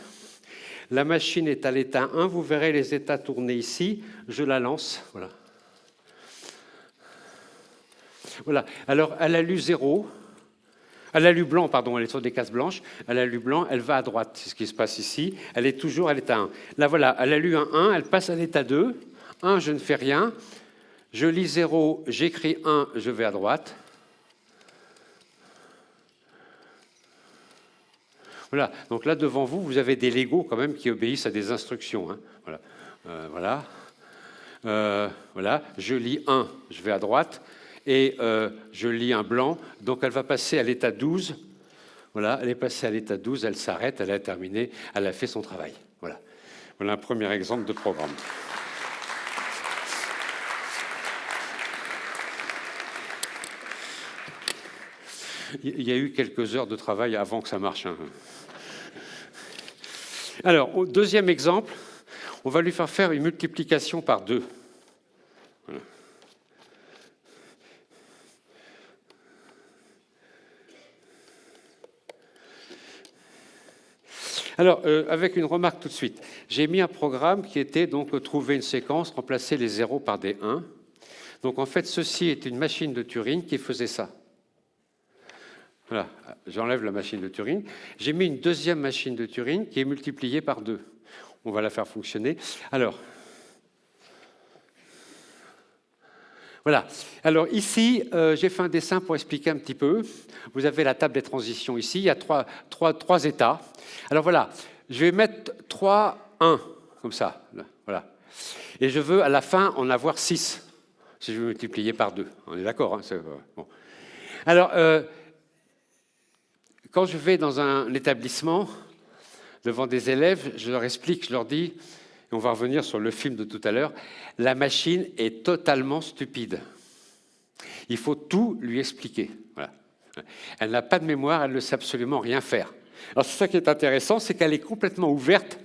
La machine est à l'état 1, vous verrez les états tourner ici, je la lance. Voilà. Voilà, alors elle a lu 0. Elle a lu blanc, pardon, elle est sur des cases blanches. Elle a lu blanc, elle va à droite, c'est ce qui se passe ici. Elle est toujours à l'état 1. Là, voilà, elle a lu un 1, elle passe à l'état 2. 1, je ne fais rien. Je lis 0, j'écris 1, je vais à droite. Voilà, donc là, devant vous, vous avez des Legos quand même qui obéissent à des instructions. Hein. Voilà. Voilà, je lis 1, je vais à droite. Et je lis un blanc, donc elle va passer à l'état 12. Voilà, elle est passée à l'état 12, elle s'arrête, elle a terminé, elle a fait son travail. Voilà, voilà un premier exemple de programme. Il y a eu quelques heures de travail avant que ça marche. Hein. Alors, au deuxième exemple, on va lui faire une multiplication par 2. Voilà. Alors, avec une remarque tout de suite, j'ai mis un programme qui était donc trouver une séquence, remplacer les 0 par des 1. Donc, en fait, ceci est une machine de Turing qui faisait ça. Voilà, j'enlève la machine de Turing. J'ai mis une deuxième machine de Turing qui est multipliée par 2. On va la faire fonctionner. Alors, voilà. Alors ici, j'ai fait un dessin pour expliquer un petit peu. Vous avez la table des transitions ici. Il y a trois états. Alors voilà, je vais mettre 3, 1, comme ça. Voilà. Et je veux à la fin en avoir 6, si je veux multiplier par 2. On est d'accord, hein, bon. Alors, quand je vais dans un établissement, devant des élèves, je leur explique, je leur dis, et on va revenir sur le film de tout à l'heure, la machine est totalement stupide. Il faut tout lui expliquer. Voilà. Elle n'a pas de mémoire, elle ne sait absolument rien faire. Alors c'est ça qui est intéressant, c'est qu'elle est complètement ouverte,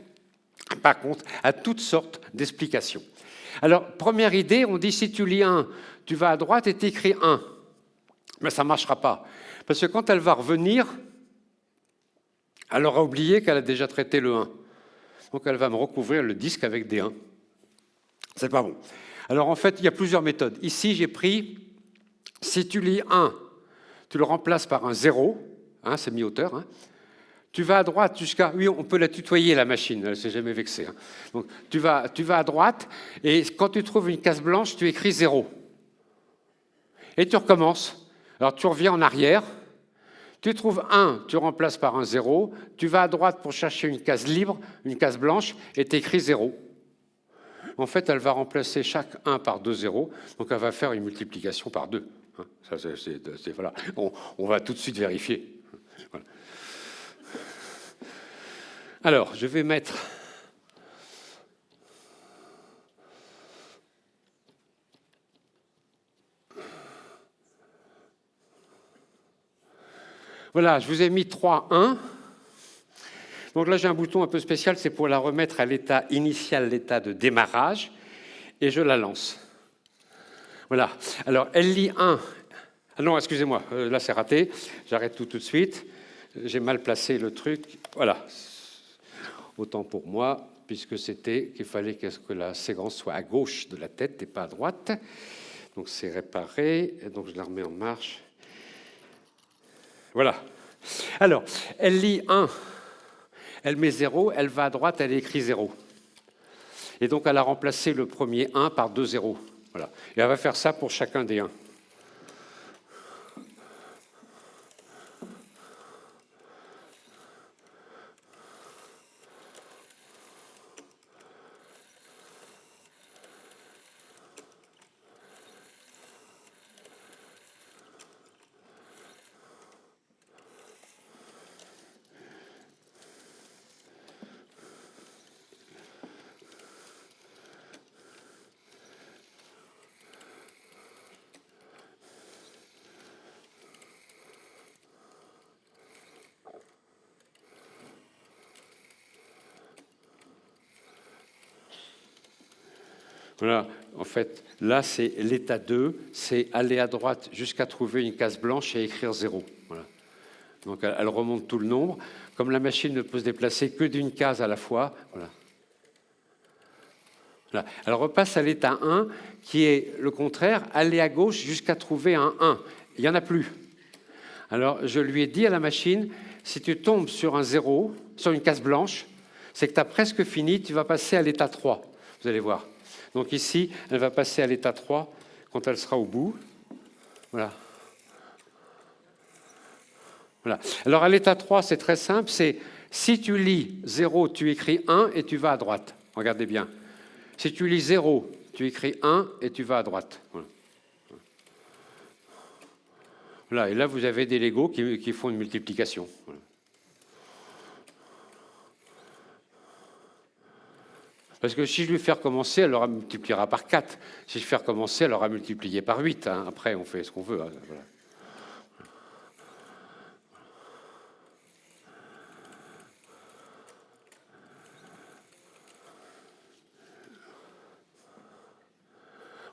par contre, à toutes sortes d'explications. Alors, première idée, on dit si tu lis 1, tu vas à droite et tu écris 1. Mais ça ne marchera pas. Parce que quand elle va revenir, elle aura oublié qu'elle a déjà traité le 1. Donc elle va me recouvrir le disque avec des 1. C'est pas bon. Alors en fait, il y a plusieurs méthodes. Ici, j'ai pris, si tu lis 1, tu le remplaces par un 0, hein, c'est mi-hauteur, hein. Tu vas à droite jusqu'à... Oui, on peut la tutoyer, la machine, elle ne s'est jamais vexée. Hein. Donc tu vas à droite, et quand tu trouves une case blanche, tu écris 0. Et tu recommences. Alors tu reviens en arrière, tu trouves 1, tu remplaces par un 0, tu vas à droite pour chercher une case libre, une case blanche, et tu écris 0. En fait, elle va remplacer chaque 1 par 2 0, donc elle va faire une multiplication par 2. Ça, voilà. On va tout de suite vérifier. Voilà. Alors, je vais mettre... Voilà, je vous ai mis 3, 1. Donc là, j'ai un bouton un peu spécial, c'est pour la remettre à l'état initial, l'état de démarrage. et je la lance. Voilà. Alors, elle lit 1. Ah non, excusez-moi, là c'est raté. J'arrête tout de suite. J'ai mal placé le truc. Voilà. Autant pour moi, puisque c'était qu'il fallait que la séquence soit à gauche de la tête et pas à droite. Donc c'est réparé. Et donc je la remets en marche. Voilà. Alors, elle lit 1. Elle met 0. Elle va à droite, elle écrit 0. Et donc elle a remplacé le premier 1 par 2 0. Voilà. Et elle va faire ça pour chacun des 1. Voilà, en fait, là, c'est l'état 2, c'est aller à droite jusqu'à trouver une case blanche et écrire 0. Voilà. Donc, elle remonte tout le nombre. Comme la machine ne peut se déplacer que d'une case à la fois, voilà. Voilà. Elle repasse à l'état 1, qui est le contraire, aller à gauche jusqu'à trouver un 1. Il n'y en a plus. Alors, je lui ai dit à la machine, si tu tombes sur un 0, sur une case blanche, c'est que tu as presque fini, tu vas passer à l'état 3. Vous allez voir. Donc ici, elle va passer à l'état 3 quand elle sera au bout. Voilà. Voilà. Alors à l'état 3, c'est très simple, c'est si tu lis 0, tu écris 1 et tu vas à droite. Regardez bien. Si tu lis 0, tu écris 1 et tu vas à droite. Voilà. Voilà. Et là, vous avez des Legos qui font une multiplication. Voilà. Parce que si je lui fais recommencer, elle aura multipliera par 4. Si je fais recommencer, elle aura multiplié par 8. Hein. Après, on fait ce qu'on veut. Hein. Voilà.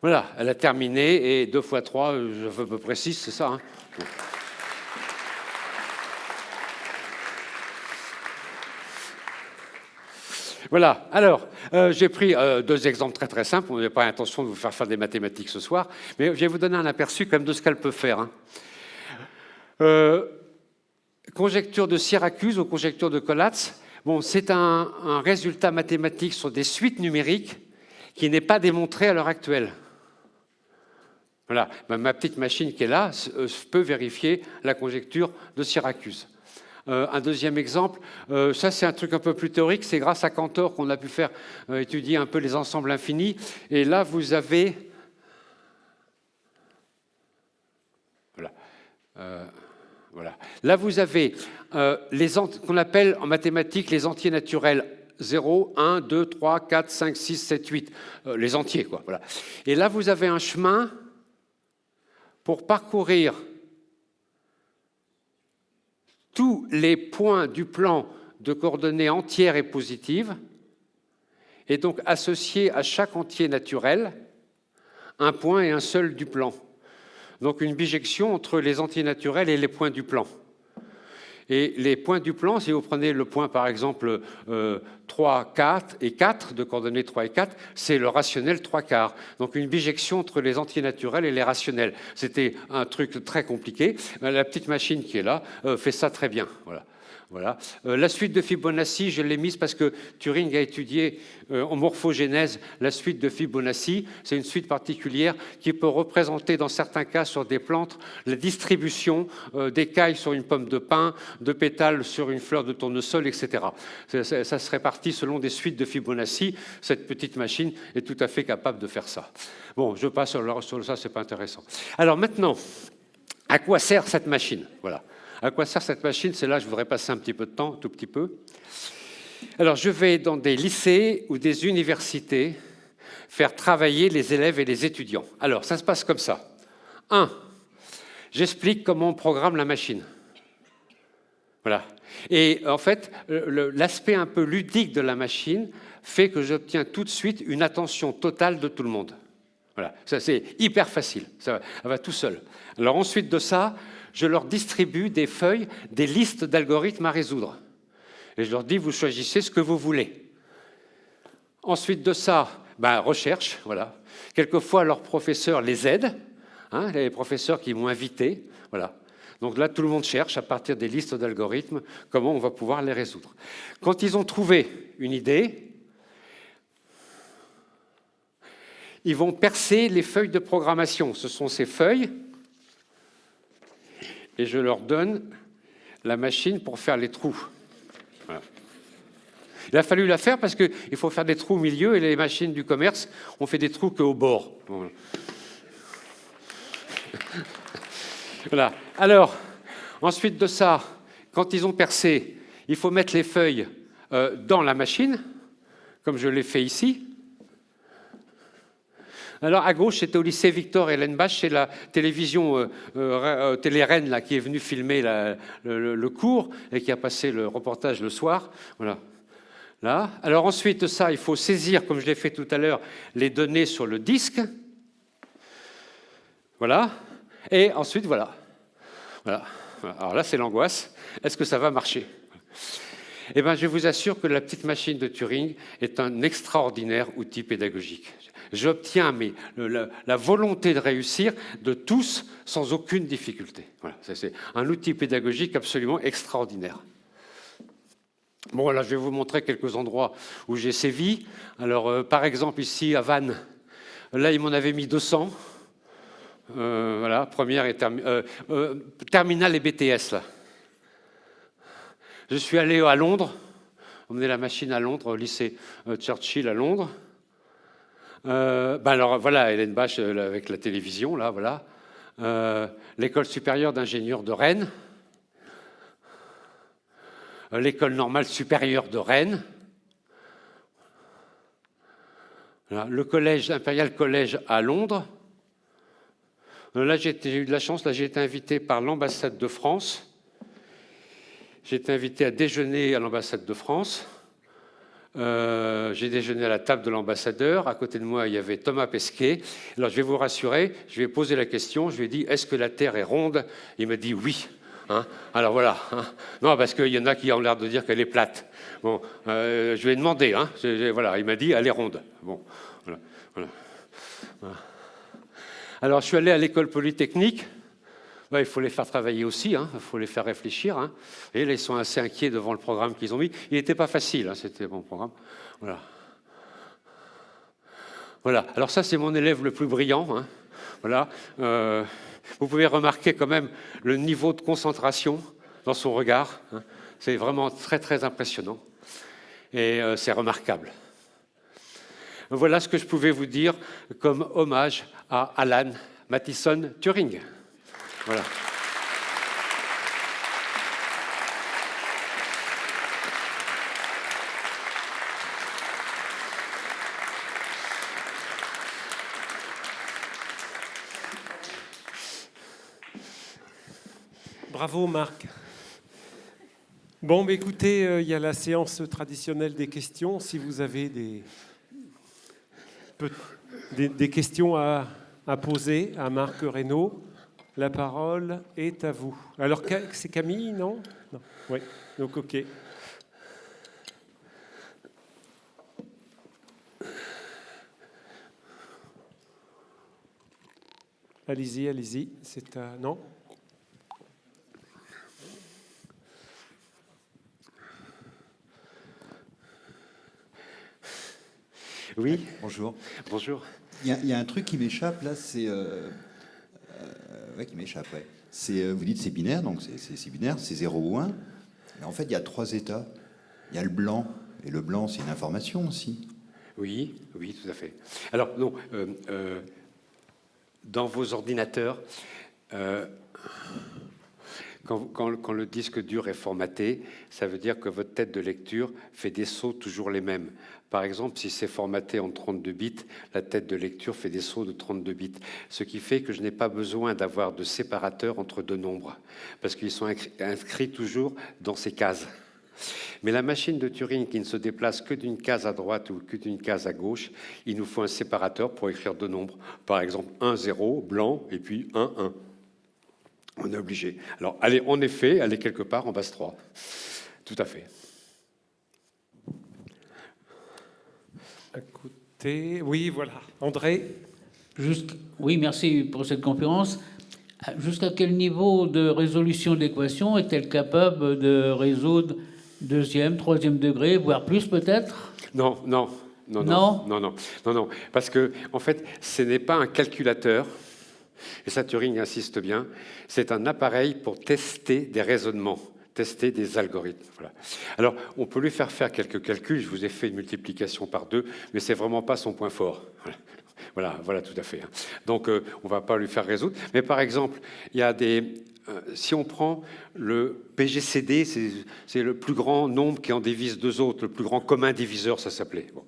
Voilà, elle a terminé, et 2 fois 3, je fais à peu près 6, c'est ça. Hein. Bon. Voilà, alors, j'ai pris 2 exemples très très simples, on n'a pas l'intention de vous faire des mathématiques ce soir, mais je vais vous donner un aperçu quand même de ce qu'elle peut faire. Hein. Conjecture de Syracuse ou conjecture de Collatz, bon, c'est un résultat mathématique sur des suites numériques qui n'est pas démontré à l'heure actuelle. Voilà, ma petite machine qui est là peut vérifier la conjecture de Syracuse. Un deuxième exemple, ça c'est un truc un peu plus théorique, c'est grâce à Cantor qu'on a pu faire étudier un peu les ensembles infinis. Et là, vous avez... Voilà. Voilà. Là, vous avez qu'on appelle en mathématiques les entiers naturels 0, 1, 2, 3, 4, 5, 6, 7, 8. Les entiers, quoi. Voilà. Et là, vous avez un chemin pour parcourir tous les points du plan de coordonnées entières et positives, et donc associer à chaque entier naturel un point et un seul du plan. Donc une bijection entre les entiers naturels et les points du plan. Et les points du plan, si vous prenez le point par exemple 3, 4 et 4, de coordonnées 3 et 4, c'est le rationnel 3/4. Donc une bijection entre les entiers naturels et les rationnels. C'était un truc très compliqué. La petite machine qui est là fait ça très bien. Voilà. Voilà. La suite de Fibonacci, je l'ai mise parce que Turing a étudié en morphogénèse la suite de Fibonacci. C'est une suite particulière qui peut représenter dans certains cas sur des plantes la distribution d'écailles sur une pomme de pin, de pétales sur une fleur de tournesol, etc. Ça se répartit selon des suites de Fibonacci. Cette petite machine est tout à fait capable de faire ça. Bon, je passe sur ça, c'est pas intéressant. Alors maintenant, à quoi sert cette machine? Voilà. À quoi sert cette machine? C'est là que je voudrais passer un petit peu de temps, un tout petit peu. Alors, je vais dans des lycées ou des universités faire travailler les élèves et les étudiants. Alors, ça se passe comme ça. 1. J'explique comment on programme la machine. Voilà. Et en fait, l'aspect un peu ludique de la machine fait que j'obtiens tout de suite une attention totale de tout le monde. Voilà, ça c'est hyper facile, ça va tout seul. Alors ensuite de ça, je leur distribue des feuilles, des listes d'algorithmes à résoudre. Et je leur dis, vous choisissez ce que vous voulez. Ensuite de ça, recherche, voilà. Quelquefois, leurs professeurs les aident, hein, les professeurs qui m'ont invité, voilà. Donc là, tout le monde cherche, à partir des listes d'algorithmes, comment on va pouvoir les résoudre. Quand ils ont trouvé une idée, ils vont percer les feuilles de programmation. Ce sont ces feuilles, et je leur donne la machine pour faire les trous. Voilà. Il a fallu la faire parce qu'il faut faire des trous au milieu, et les machines du commerce ont fait des trous qu'au bord. Voilà. Alors, ensuite de ça, quand ils ont percé, il faut mettre les feuilles dans la machine, comme je l'ai fait ici. Alors, à gauche, c'était au lycée Victor Ellenbach, c'est la télévision Télé-Rennes là, qui est venue filmer le cours et qui a passé le reportage le soir. Voilà. Là. Alors ensuite de ça, il faut saisir, comme je l'ai fait tout à l'heure, les données sur le disque. Voilà. Et ensuite, voilà. Alors là, c'est l'angoisse. Est-ce que ça va marcher ? Eh bien, je vous assure que la petite machine de Turing est un extraordinaire outil pédagogique. J'obtiens la volonté de réussir de tous sans aucune difficulté. Voilà, c'est un outil pédagogique absolument extraordinaire. Bon, là, je vais vous montrer quelques endroits où j'ai sévi. Alors, par exemple, ici, à Vannes, là, ils m'en avaient mis 200. Voilà, première et terminale et BTS, là. Je suis allé à Londres, emmener la machine à Londres, au lycée Churchill à Londres. Alors voilà, Ellenbach avec la télévision, là, voilà. L'école supérieure d'ingénieurs de Rennes. L'école normale supérieure de Rennes. Voilà, le collège, Imperial College à Londres. Là, j'ai eu de la chance, là, j'ai été invité par l'ambassade de France. J'ai été invité à déjeuner à l'ambassade de France. J'ai déjeuné à la table de l'ambassadeur. À côté de moi, il y avait Thomas Pesquet. Alors, je vais vous rassurer, je lui ai posé la question. Je lui ai dit, est-ce que la Terre est ronde ? Il m'a dit oui. Hein, alors voilà. Hein. Non, parce qu'il y en a qui ont l'air de dire qu'elle est plate. Bon, je lui ai demandé. Hein, voilà, il m'a dit, elle est ronde. Bon, voilà. Alors, je suis allé à l'école polytechnique. Il faut les faire travailler aussi, hein, il faut les faire réfléchir. Hein. Et là, ils sont assez inquiets devant le programme qu'ils ont mis. Il n'était pas facile, hein, c'était un bon programme. Voilà. Alors ça, c'est mon élève le plus brillant. Hein. Voilà. Vous pouvez remarquer quand même le niveau de concentration dans son regard. Hein. C'est vraiment très, très impressionnant. Et c'est remarquable. Voilà ce que je pouvais vous dire comme hommage à Alan Mathison Turing. Voilà. Bravo Marc. Bon, écoutez, il y a la séance traditionnelle des questions. Si vous avez des questions à poser à Marc Reynaud, la parole est à vous. Alors, c'est Camille, non ? Non. Oui, donc OK. Allez-y. C'est à... Non ? Oui. Bonjour. Bonjour. Il y a un truc qui m'échappe là, c'est... qui m'échappe, ouais. Vous dites c'est binaire, donc c'est binaire, c'est 0 ou 1. Mais en fait, il y a 3 états. Il y a le blanc, et le blanc, c'est une information aussi. Oui, tout à fait. Alors, non, dans vos ordinateurs, quand le disque dur est formaté, ça veut dire que votre tête de lecture fait des sauts toujours les mêmes. Par exemple, si c'est formaté en 32 bits, la tête de lecture fait des sauts de 32 bits. Ce qui fait que je n'ai pas besoin d'avoir de séparateur entre deux nombres, parce qu'ils sont inscrits toujours dans ces cases. Mais la machine de Turing qui ne se déplace que d'une case à droite ou que d'une case à gauche, il nous faut un séparateur pour écrire deux nombres. Par exemple, 1, 0, blanc, et puis 1, 1. On est obligé. Alors, allez, en effet, aller quelque part en base 3. Tout à fait. Écoutez, oui, voilà. André? Oui, merci pour cette conférence. Jusqu'à quel niveau de résolution d'équation est-elle capable de résoudre deuxième, troisième degré, voire plus peut-être? Non. Parce que, en fait, ce n'est pas un calculateur, et ça Turing insiste bien, c'est un appareil pour tester des raisonnements, tester des algorithmes. Voilà. Alors, on peut lui faire quelques calculs, je vous ai fait une multiplication par 2, mais c'est vraiment pas son point fort. Voilà, tout à fait. Donc, on ne va pas lui faire résoudre. Mais par exemple, il y a si on prend le PGCD, c'est le plus grand nombre qui en divise deux autres, le plus grand commun diviseur, ça s'appelait. Bon.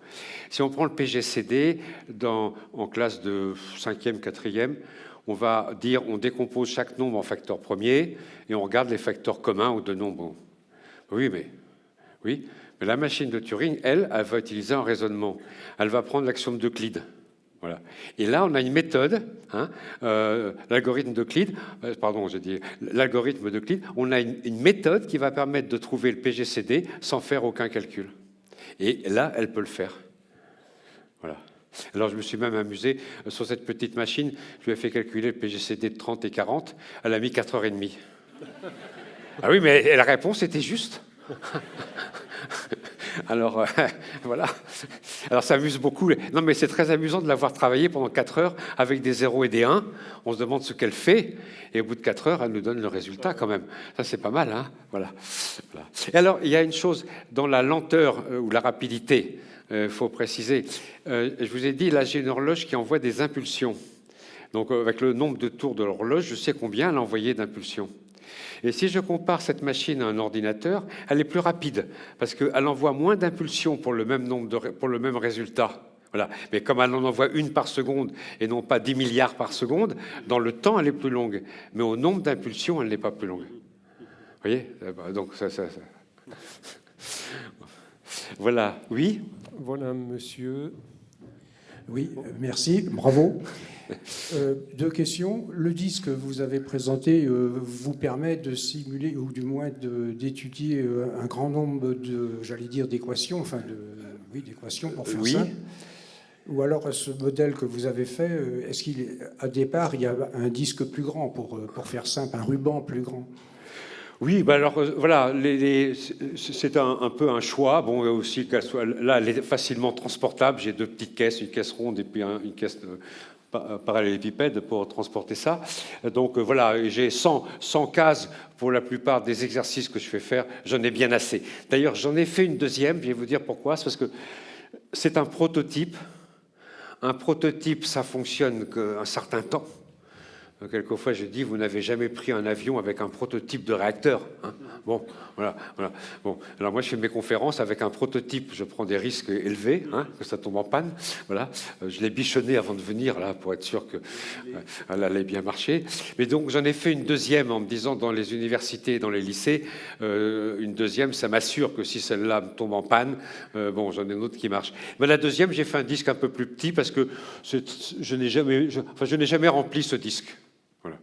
Si on prend le PGCD en classe de 5e, 4e, on va dire, on décompose chaque nombre en facteurs premiers et on regarde les facteurs communs ou de nombres. Oui, mais la machine de Turing, elle va utiliser un raisonnement. Elle va prendre l'axiome d'Euclide. Voilà. Et là, on a une méthode, l'algorithme d'Euclide, l'algorithme d'Euclide, on a une méthode qui va permettre de trouver le PGCD sans faire aucun calcul. Et là, elle peut le faire. Voilà. Alors, je me suis même amusé sur cette petite machine, je lui ai fait calculer le PGCD de 30 et 40, elle a mis 4h30. Ah oui, mais la réponse était juste. Alors, voilà. Alors, ça amuse beaucoup. Non, mais c'est très amusant de l'avoir travaillé pendant 4 heures avec des 0 et des 1. On se demande ce qu'elle fait. Et au bout de 4 heures, elle nous donne le résultat quand même. Ça, c'est pas mal, hein. Voilà. Et alors, il y a une chose dans la lenteur ou la rapidité, il faut préciser. Je vous ai dit, là, j'ai une horloge qui envoie des impulsions. Donc, avec le nombre de tours de l'horloge, je sais combien elle a envoyé d'impulsions. Et si je compare cette machine à un ordinateur, elle est plus rapide parce qu'elle envoie moins d'impulsions pour le même pour le même résultat. Voilà. Mais comme elle en envoie une par seconde et non pas 10 milliards par seconde, dans le temps, elle est plus longue. Mais au nombre d'impulsions, elle n'est pas plus longue. Vous voyez? Donc, ça. Voilà. Oui? Voilà, monsieur. Oui, merci, bravo. 2 questions. Le disque que vous avez présenté vous permet de simuler, ou du moins d'étudier un grand nombre d'équations, d'équations pour faire simple. Ou alors ce modèle que vous avez fait, est-ce qu'à départ, il y a un disque plus grand pour faire simple, un ruban plus grand? Oui, alors voilà, c'est un peu un choix. Bon, aussi qu'elle soit là, elle est facilement transportable. J'ai 2 petites caisses, une caisse ronde et puis une caisse parallélépipède pour transporter ça. Donc voilà, j'ai 100 cases pour la plupart des exercices que je fais faire. J'en ai bien assez. D'ailleurs, j'en ai fait une deuxième. Je vais vous dire pourquoi. C'est parce que c'est un prototype. Un prototype, ça fonctionne qu'un certain temps. Quelquefois, je dis, vous n'avez jamais pris un avion avec un prototype de réacteur. Hein. Bon, voilà. Bon, alors moi, je fais mes conférences avec un prototype. Je prends des risques élevés, que ça tombe en panne. Voilà. Je l'ai bichonné avant de venir, là, pour être sûr qu'elle allait bien marcher. Mais donc, j'en ai fait une deuxième en me disant, dans les universités et dans les lycées, une deuxième, ça m'assure que si celle-là me tombe en panne, bon, j'en ai une autre qui marche. Mais la deuxième, j'ai fait un disque un peu plus petit parce que je n'ai jamais rempli ce disque. Voilà.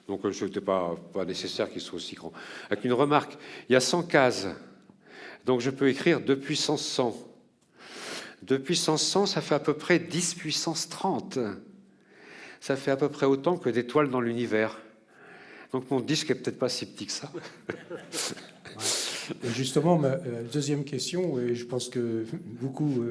Donc, ce n'était pas nécessaire qu'il soit aussi grand. Avec une remarque, il y a 100 cases. Donc, je peux écrire 2 puissance 100. 2 puissance 100, ça fait à peu près 10 puissance 30. Ça fait à peu près autant que d'étoiles dans l'univers. Donc, mon disque n'est peut-être pas si petit que ça. Et justement, ma deuxième question, et je pense que beaucoup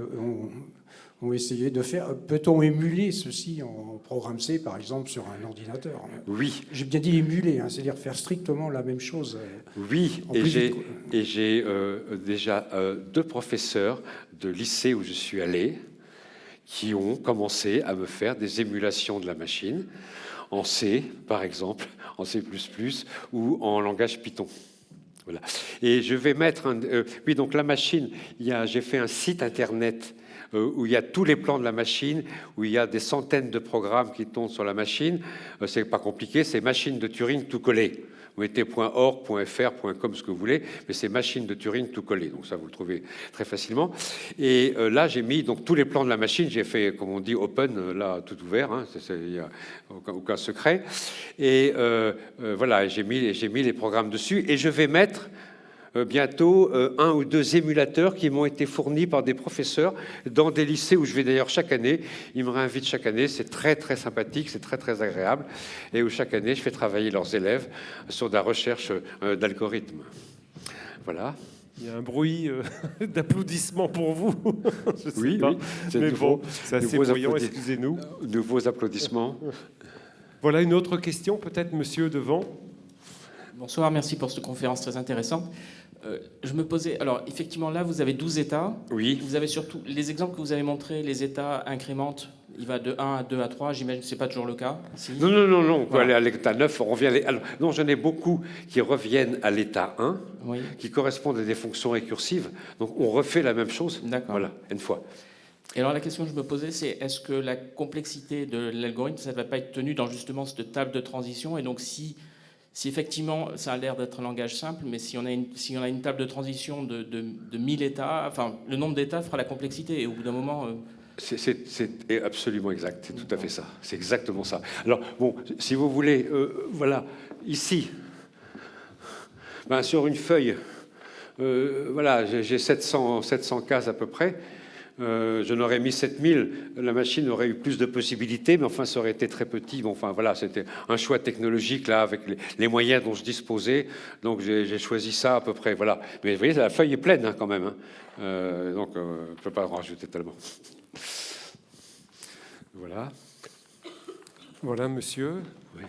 ont essayé de faire. Peut-on émuler ceci en programme C, par exemple, sur un ordinateur? Oui. J'ai bien dit émuler, c'est-à-dire faire strictement la même chose. Oui, et j'ai déjà 2 professeurs de lycée où je suis allé qui ont commencé à me faire des émulations de la machine en C, par exemple, en C++ ou en langage Python. Voilà. Et je vais mettre oui, donc la machine, j'ai fait un site internet où il y a tous les plans de la machine, où il y a des centaines de programmes qui tournent sur la machine. C'est pas compliqué, c'est machine de Turing tout collé. vous mettez .org, .fr, .com, ce que vous voulez, mais c'est machine de Turing tout collé, donc ça vous le trouvez très facilement. Et là j'ai mis donc tous les plans de la machine, j'ai fait comme on dit open, là tout ouvert, hein, il n'y a aucun secret. Et voilà, j'ai mis les programmes dessus et je vais mettre bientôt 1 ou 2 émulateurs qui m'ont été fournis par des professeurs dans des lycées où je vais d'ailleurs chaque année. Ils me réinvitent chaque année, c'est très très sympathique, c'est très très agréable, et où chaque année je fais travailler leurs élèves sur de la recherche d'algorithmes. Voilà. Il y a un bruit d'applaudissements pour vous. Je sais Oui, pas. oui, c'est Mais nouveau, bon, c'est assez nouveaux bruyant, applaudissements. excusez-nous. Nouveaux applaudissements. Voilà une autre question, peut-être, monsieur devant. Bonsoir, merci pour cette conférence très intéressante. Je me posais, alors effectivement là vous avez 12 états, Oui. vous avez surtout, les exemples que vous avez montrés, les états incrémentent, il va de 1 à 2 à 3, j'imagine que ce n'est pas toujours le cas. Si. Non, on peut Voilà. aller à l'état 9, on revient alors, non, j'en ai beaucoup qui reviennent à l'état 1, Oui. qui correspondent à des fonctions récursives, donc on refait la même chose, D'accord. voilà, une fois. Et alors la question que je me posais, c'est est-ce que la complexité de l'algorithme, ça ne va pas être tenu dans justement cette table de transition, et donc si effectivement ça a l'air d'être un langage simple, mais si on a une table de transition de 1000 états, enfin le nombre d'états fera la complexité, et au bout d'un moment... C'est absolument exact, c'est tout à fait ça, c'est exactement ça. Alors, bon, si vous voulez, voilà, ici, ben, sur une feuille, voilà, j'ai 700 cases à peu près. Je n'aurais mis 7000, la machine aurait eu plus de possibilités, mais enfin, ça aurait été très petit. Bon, enfin, voilà, c'était un choix technologique, là, avec les moyens dont je disposais. Donc, j'ai choisi ça à peu près, voilà. Mais vous voyez, la feuille est pleine, hein, quand même. Hein. Donc, je ne peux pas en rajouter tellement. Voilà. Voilà, monsieur. Oui.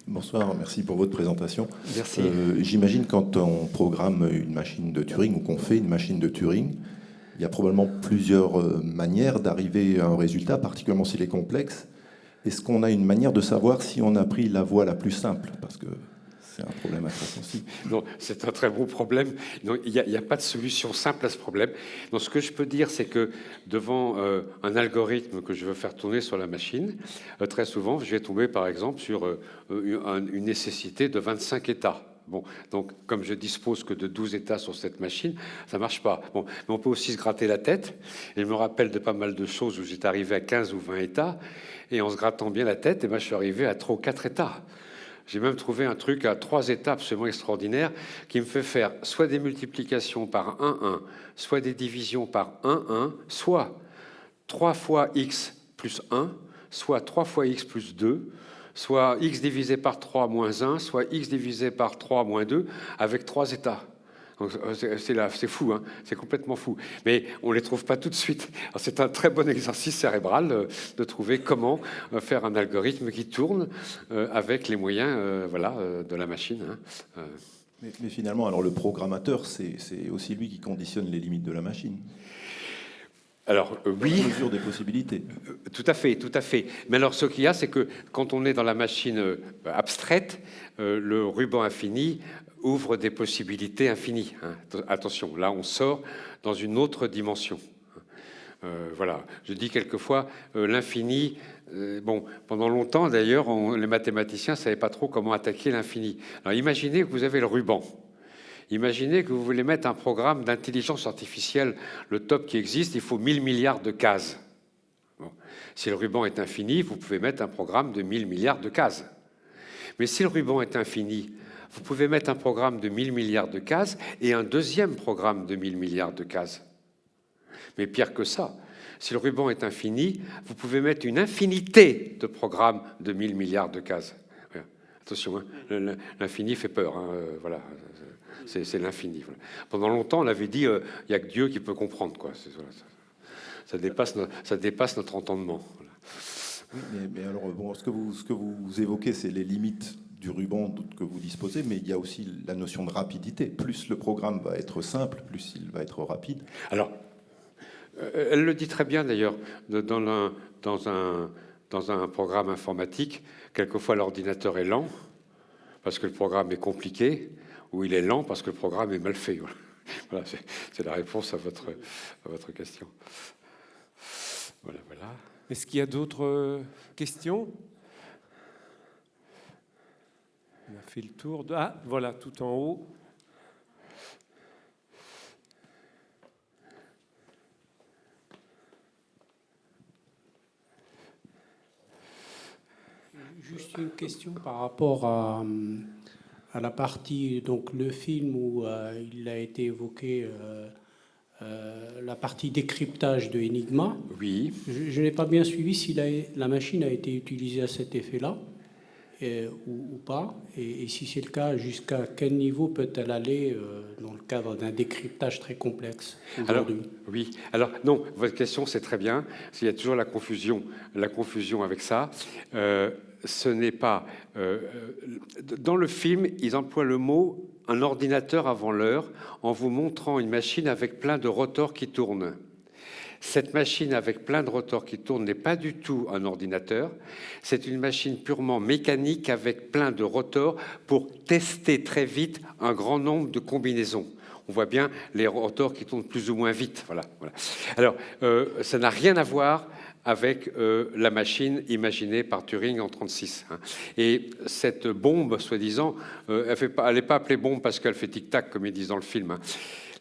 Bonsoir, merci pour votre présentation. Merci. J'imagine quand on programme une machine de Turing ou qu'on fait une machine de Turing, il y a probablement plusieurs manières d'arriver à un résultat, particulièrement s'il est complexe. Est-ce qu'on a une manière de savoir si on a pris la voie la plus simple? Parce que c'est un problème assez sensible. Non, c'est un très bon problème. Non, il n'y a pas de solution simple à ce problème. Donc, ce que je peux dire, c'est que devant un algorithme que je veux faire tourner sur la machine, très souvent, je vais tomber, par exemple, sur une nécessité de 25 états. Bon, donc, comme je dispose que de 12 états sur cette machine, ça ne marche pas. Bon, mais on peut aussi se gratter la tête. Et je me rappelle de pas mal de choses où j'étais arrivé à 15 ou 20 états. Et en se grattant bien la tête, je suis arrivé à 3 ou 4 états. J'ai même trouvé un truc à 3 étapes absolument extraordinaire qui me fait faire soit des multiplications par 1, soit des divisions par 1, soit 3 fois x plus 1, soit 3 fois x plus 2, soit x divisé par 3 moins 1, soit x divisé par 3 moins 2, avec 3 états. C'est fou, hein, c'est complètement fou. Mais on ne les trouve pas tout de suite. C'est un très bon exercice cérébral de trouver comment faire un algorithme qui tourne avec les moyens voilà, de la machine. Hein. Mais finalement, alors le programmateur, c'est aussi lui qui conditionne les limites de la machine. Alors, oui. À mesure des possibilités. Tout à fait, tout à fait. Mais alors, ce qu'il y a, c'est que quand on est dans la machine abstraite, le ruban infini ouvre des possibilités infinies. Hein. Attention, là, on sort dans une autre dimension. Voilà. Je dis quelquefois l'infini. Bon, pendant longtemps, d'ailleurs, les mathématiciens ne savaient pas trop comment attaquer l'infini. Alors, imaginez que vous avez le ruban. Imaginez que vous voulez mettre un programme d'intelligence artificielle, le top qui existe, il faut 1000 milliards de cases. Bon. Si le ruban est infini, vous pouvez mettre un programme de 1000 milliards de cases. Mais si le ruban est infini, vous pouvez mettre un programme de 1000 milliards de cases et un deuxième programme de 1000 milliards de cases. Mais pire que ça, si le ruban est infini, vous pouvez mettre une infinité de programmes de 1000 milliards de cases. Voilà. Attention, hein, l'infini fait peur. Hein, voilà. C'est l'infini. Voilà. Pendant longtemps, on avait dit il n'y a que Dieu qui peut comprendre. Quoi. Voilà, ça dépasse notre entendement. Voilà. Oui, mais alors, bon, ce que vous évoquez, c'est les limites du ruban que vous disposez, mais il y a aussi la notion de rapidité. Plus le programme va être simple, plus il va être rapide. Alors, elle le dit très bien d'ailleurs, dans un programme informatique, quelquefois l'ordinateur est lent, parce que le programme est compliqué, ou il est lent parce que le programme est mal fait. Voilà, c'est la réponse à votre question. Voilà. Est-ce qu'il y a d'autres questions? On a fait le tour de... Ah, voilà, tout en haut. Juste une question par rapport à la partie, donc le film où il a été évoqué la partie décryptage de Enigma. Oui. Je n'ai pas bien suivi si la machine a été utilisée à cet effet-là ou pas, et si c'est le cas, jusqu'à quel niveau peut-elle aller dans le cadre d'un décryptage très complexe aujourd'hui? Oui. Alors non, votre question c'est très bien. Il y a toujours la confusion avec ça. Ce n'est pas dans le film, ils emploient le mot un ordinateur avant l'heure en vous montrant une machine avec plein de rotors qui tournent. Cette machine avec plein de rotors qui tournent n'est pas du tout un ordinateur. C'est une machine purement mécanique avec plein de rotors pour tester très vite un grand nombre de combinaisons. On voit bien les rotors qui tournent plus ou moins vite. Voilà. Alors, ça n'a rien à voir avec la machine imaginée par Turing en 1936. Et cette bombe, soi-disant, elle n'est pas appelée bombe parce qu'elle fait tic-tac, comme ils disent dans le film.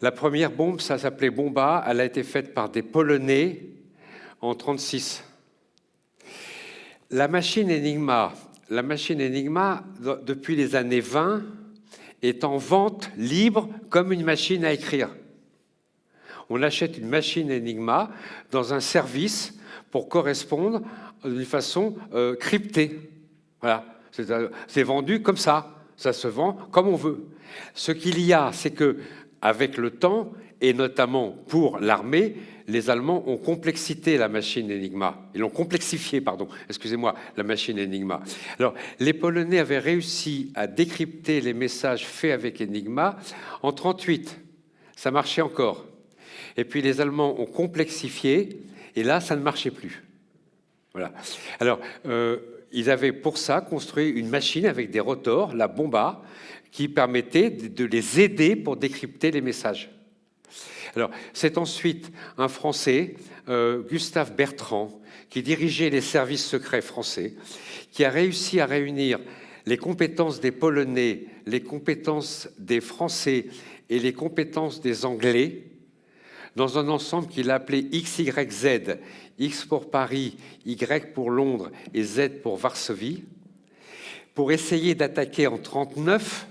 La première bombe, ça s'appelait Bomba. Elle a été faite par des Polonais en 1936. La machine Enigma, depuis les années 20, est en vente libre comme une machine à écrire. On achète une machine Enigma dans un service pour correspondre d'une façon cryptée. Voilà, c'est vendu comme ça. Ça se vend comme on veut. Ce qu'il y a, c'est que avec le temps, et notamment pour l'armée, les Allemands ont complexité la machine Enigma. Ils l'ont complexifié, la machine Enigma. Alors, les Polonais avaient réussi à décrypter les messages faits avec Enigma en 1938. Ça marchait encore. Et puis les Allemands ont complexifié, et là, ça ne marchait plus. Voilà. Alors, ils avaient pour ça construit une machine avec des rotors, la Bomba, qui permettait de les aider pour décrypter les messages. Alors, c'est ensuite un Français, Gustave Bertrand, qui dirigeait les services secrets français, qui a réussi à réunir les compétences des Polonais, les compétences des Français et les compétences des Anglais dans un ensemble qu'il a appelé XYZ, X pour Paris, Y pour Londres et Z pour Varsovie, pour essayer d'attaquer en 1939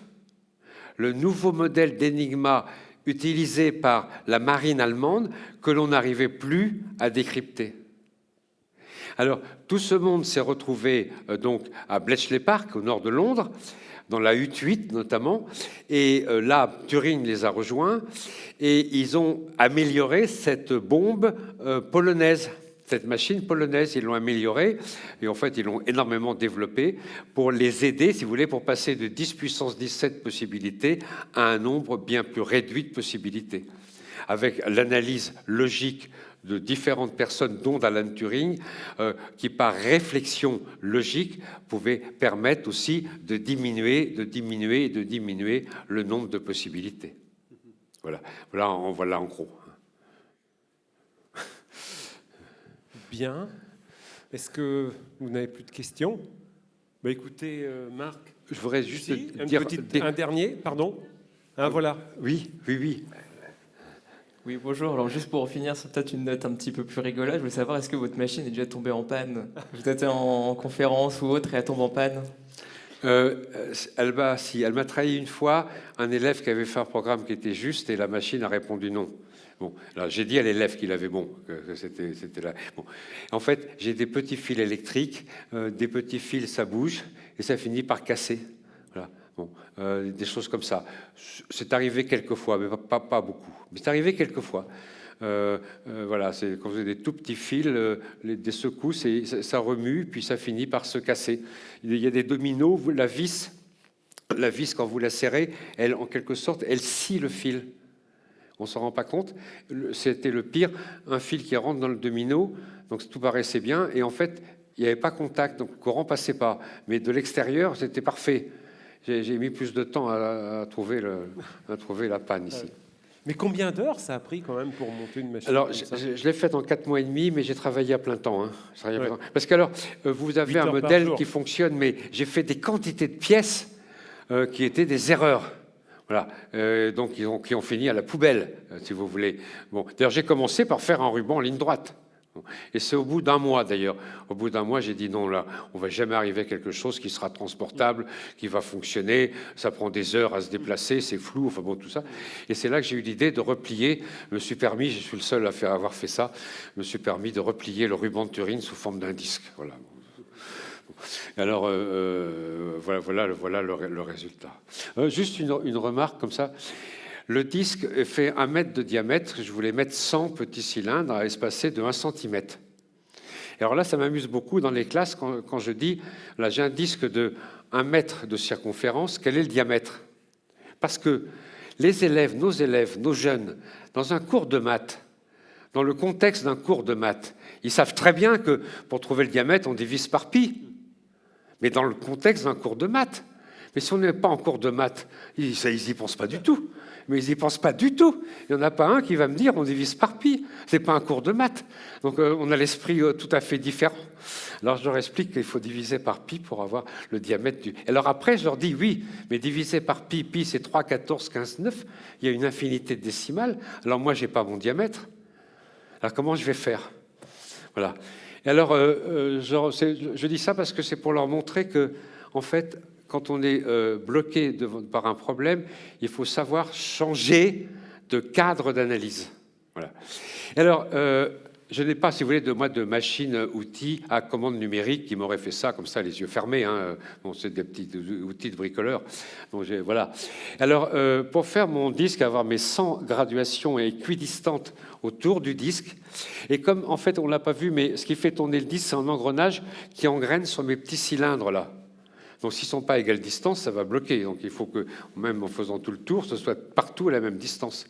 le nouveau modèle d'Enigma utilisé par la marine allemande que l'on n'arrivait plus à décrypter. Alors, tout ce monde s'est retrouvé donc à Bletchley Park, au nord de Londres, dans la Hutte 8 notamment, et là, Turing les a rejoints, et ils ont amélioré cette bombe polonaise. Cette machine polonaise, ils l'ont améliorée, et en fait, ils l'ont énormément développée pour les aider, si vous voulez, pour passer de 10 puissance 17 possibilités à un nombre bien plus réduit de possibilités. Avec l'analyse logique de différentes personnes, dont Alan Turing, qui par réflexion logique pouvaient permettre aussi de diminuer le nombre de possibilités. Voilà en gros. Bien. Est-ce que vous n'avez plus de questions? Écoutez, Marc. Je voudrais juste dire un dernier, pardon. Voilà. Oui. Oui, bonjour. Alors, juste pour finir, c'est peut-être une note un petit peu plus rigolote. Je voulais savoir, est-ce que votre machine est déjà tombée en panne? Vous êtes en conférence ou autre et elle tombe en panne? Elle m'a trahi une fois un élève qui avait fait un programme qui était juste et la machine a répondu non. Bon, alors j'ai dit à l'élève qu'il avait bon, que c'était là. Bon. En fait, j'ai des petits fils électriques, des petits fils, ça bouge et ça finit par casser. Voilà. Bon, des choses comme ça. C'est arrivé quelques fois, mais pas beaucoup. Mais c'est arrivé quelques fois. Voilà, c'est quand vous avez des tout petits fils, des secousses, et ça remue, puis ça finit par se casser. Il y a des dominos, la vis, quand vous la serrez, elle, en quelque sorte, elle scie le fil. On ne s'en rend pas compte. C'était le pire, un fil qui rentre dans le domino, donc tout paraissait bien, et en fait, il n'y avait pas contact, donc le courant ne passait pas. Mais de l'extérieur, c'était parfait. J'ai mis plus de temps à trouver la panne ici. Mais combien d'heures ça a pris quand même pour monter une machine? Alors, je l'ai faite en 4 mois et demi, mais j'ai travaillé à plein temps. Parce que alors, vous avez un modèle qui fonctionne, mais j'ai fait des quantités de pièces qui étaient des erreurs. Voilà, donc qui ont fini à la poubelle, si vous voulez. Bon, d'ailleurs, j'ai commencé par faire un ruban en ligne droite. Et c'est au bout d'un mois, d'ailleurs. Au bout d'un mois, j'ai dit non, là, on va jamais arriver à quelque chose qui sera transportable, qui va fonctionner. Ça prend des heures à se déplacer, c'est flou, enfin bon, tout ça. Et c'est là que j'ai eu l'idée de replier. Je me suis permis, je suis le seul à avoir fait ça, je me suis permis de replier le ruban de Turing sous forme d'un disque. Voilà. Alors, voilà le résultat. Juste une remarque comme ça. Le disque fait 1 mètre de diamètre. Je voulais mettre 100 petits cylindres espacés de 1 cm. Et alors là, ça m'amuse beaucoup dans les classes quand je dis, là, j'ai un disque de 1 mètre de circonférence, quel est le diamètre? Parce que les élèves, nos jeunes, dans un cours de maths, dans le contexte d'un cours de maths, ils savent très bien que pour trouver le diamètre, on divise par pi. Mais dans le contexte d'un cours de maths. Mais si on n'est pas en cours de maths, ils n'y pensent pas du tout. Mais ils n'y pensent pas du tout. Il n'y en a pas un qui va me dire on divise par pi. Ce n'est pas un cours de maths. Donc on a l'esprit tout à fait différent. Alors je leur explique qu'il faut diviser par pi pour avoir le diamètre du... Alors après, je leur dis oui, mais diviser par pi, pi c'est 3, 14, 15, 9. Il y a une infinité de décimales. Alors moi, je n'ai pas mon diamètre. Alors comment je vais faire? Voilà. Et alors, je dis ça parce que c'est pour leur montrer que, en fait, quand on est bloqué par un problème, il faut savoir changer de cadre d'analyse. Voilà. Et alors, je n'ai pas, si vous voulez, de machine-outil à commande numérique qui m'aurait fait ça, comme ça, les yeux fermés. Hein. Bon, c'est des petits outils de bricoleur. Donc, voilà. Alors, pour faire mon disque, avoir mes 100 graduations équidistantes autour du disque, et comme, en fait, on ne l'a pas vu, mais ce qui fait tourner le disque, c'est un engrenage qui engraine sur mes petits cylindres, là. Donc, s'ils ne sont pas à égale distance, ça va bloquer. Donc, il faut que, même en faisant tout le tour, ce soit partout à la même distance.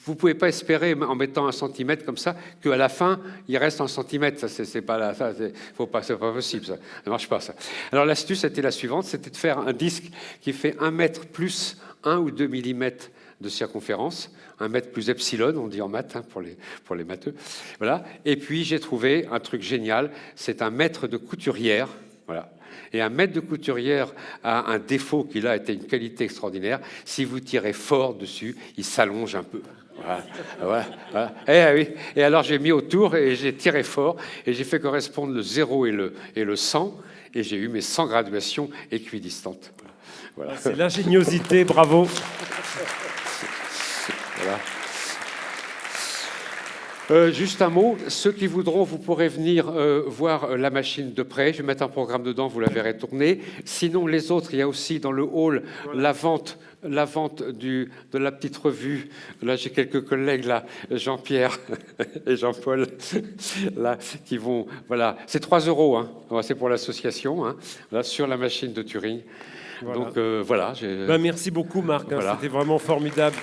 Vous ne pouvez pas espérer, en mettant 1 centimètre comme ça, qu'à la fin, il reste 1 centimètre. Ça, c'est pas là. Ça, c'est pas possible. Ça ne marche pas, ça. Alors, l'astuce était la suivante, c'était de faire un disque qui fait 1 mètre plus 1 ou 2 millimètres de circonférence, 1 mètre plus epsilon, on dit en maths, hein, pour les matheux. Voilà. Et puis, j'ai trouvé un truc génial, c'est un mètre de couturière. Voilà. Et un mètre de couturière a un défaut qui, là, était une qualité extraordinaire. Si vous tirez fort dessus, il s'allonge un peu. Voilà. Oui. Et alors, j'ai mis autour et j'ai tiré fort et j'ai fait correspondre le 0 et le 100 et j'ai eu mes 100 graduations équidistantes. Voilà. C'est l'ingéniosité, bravo. Voilà. Juste un mot, ceux qui voudront, vous pourrez venir voir la machine de près. Je vais mettre un programme dedans, vous la verrez tourner. Sinon, les autres, il y a aussi dans le hall la vente de la petite revue. Là, j'ai quelques collègues, là, Jean-Pierre et Jean-Paul, là, qui vont... Voilà, c'est 3 €, hein. C'est pour l'association, hein, là, sur la machine de Turing. Voilà. Donc, voilà. Merci beaucoup, Marc. Voilà. C'était vraiment formidable.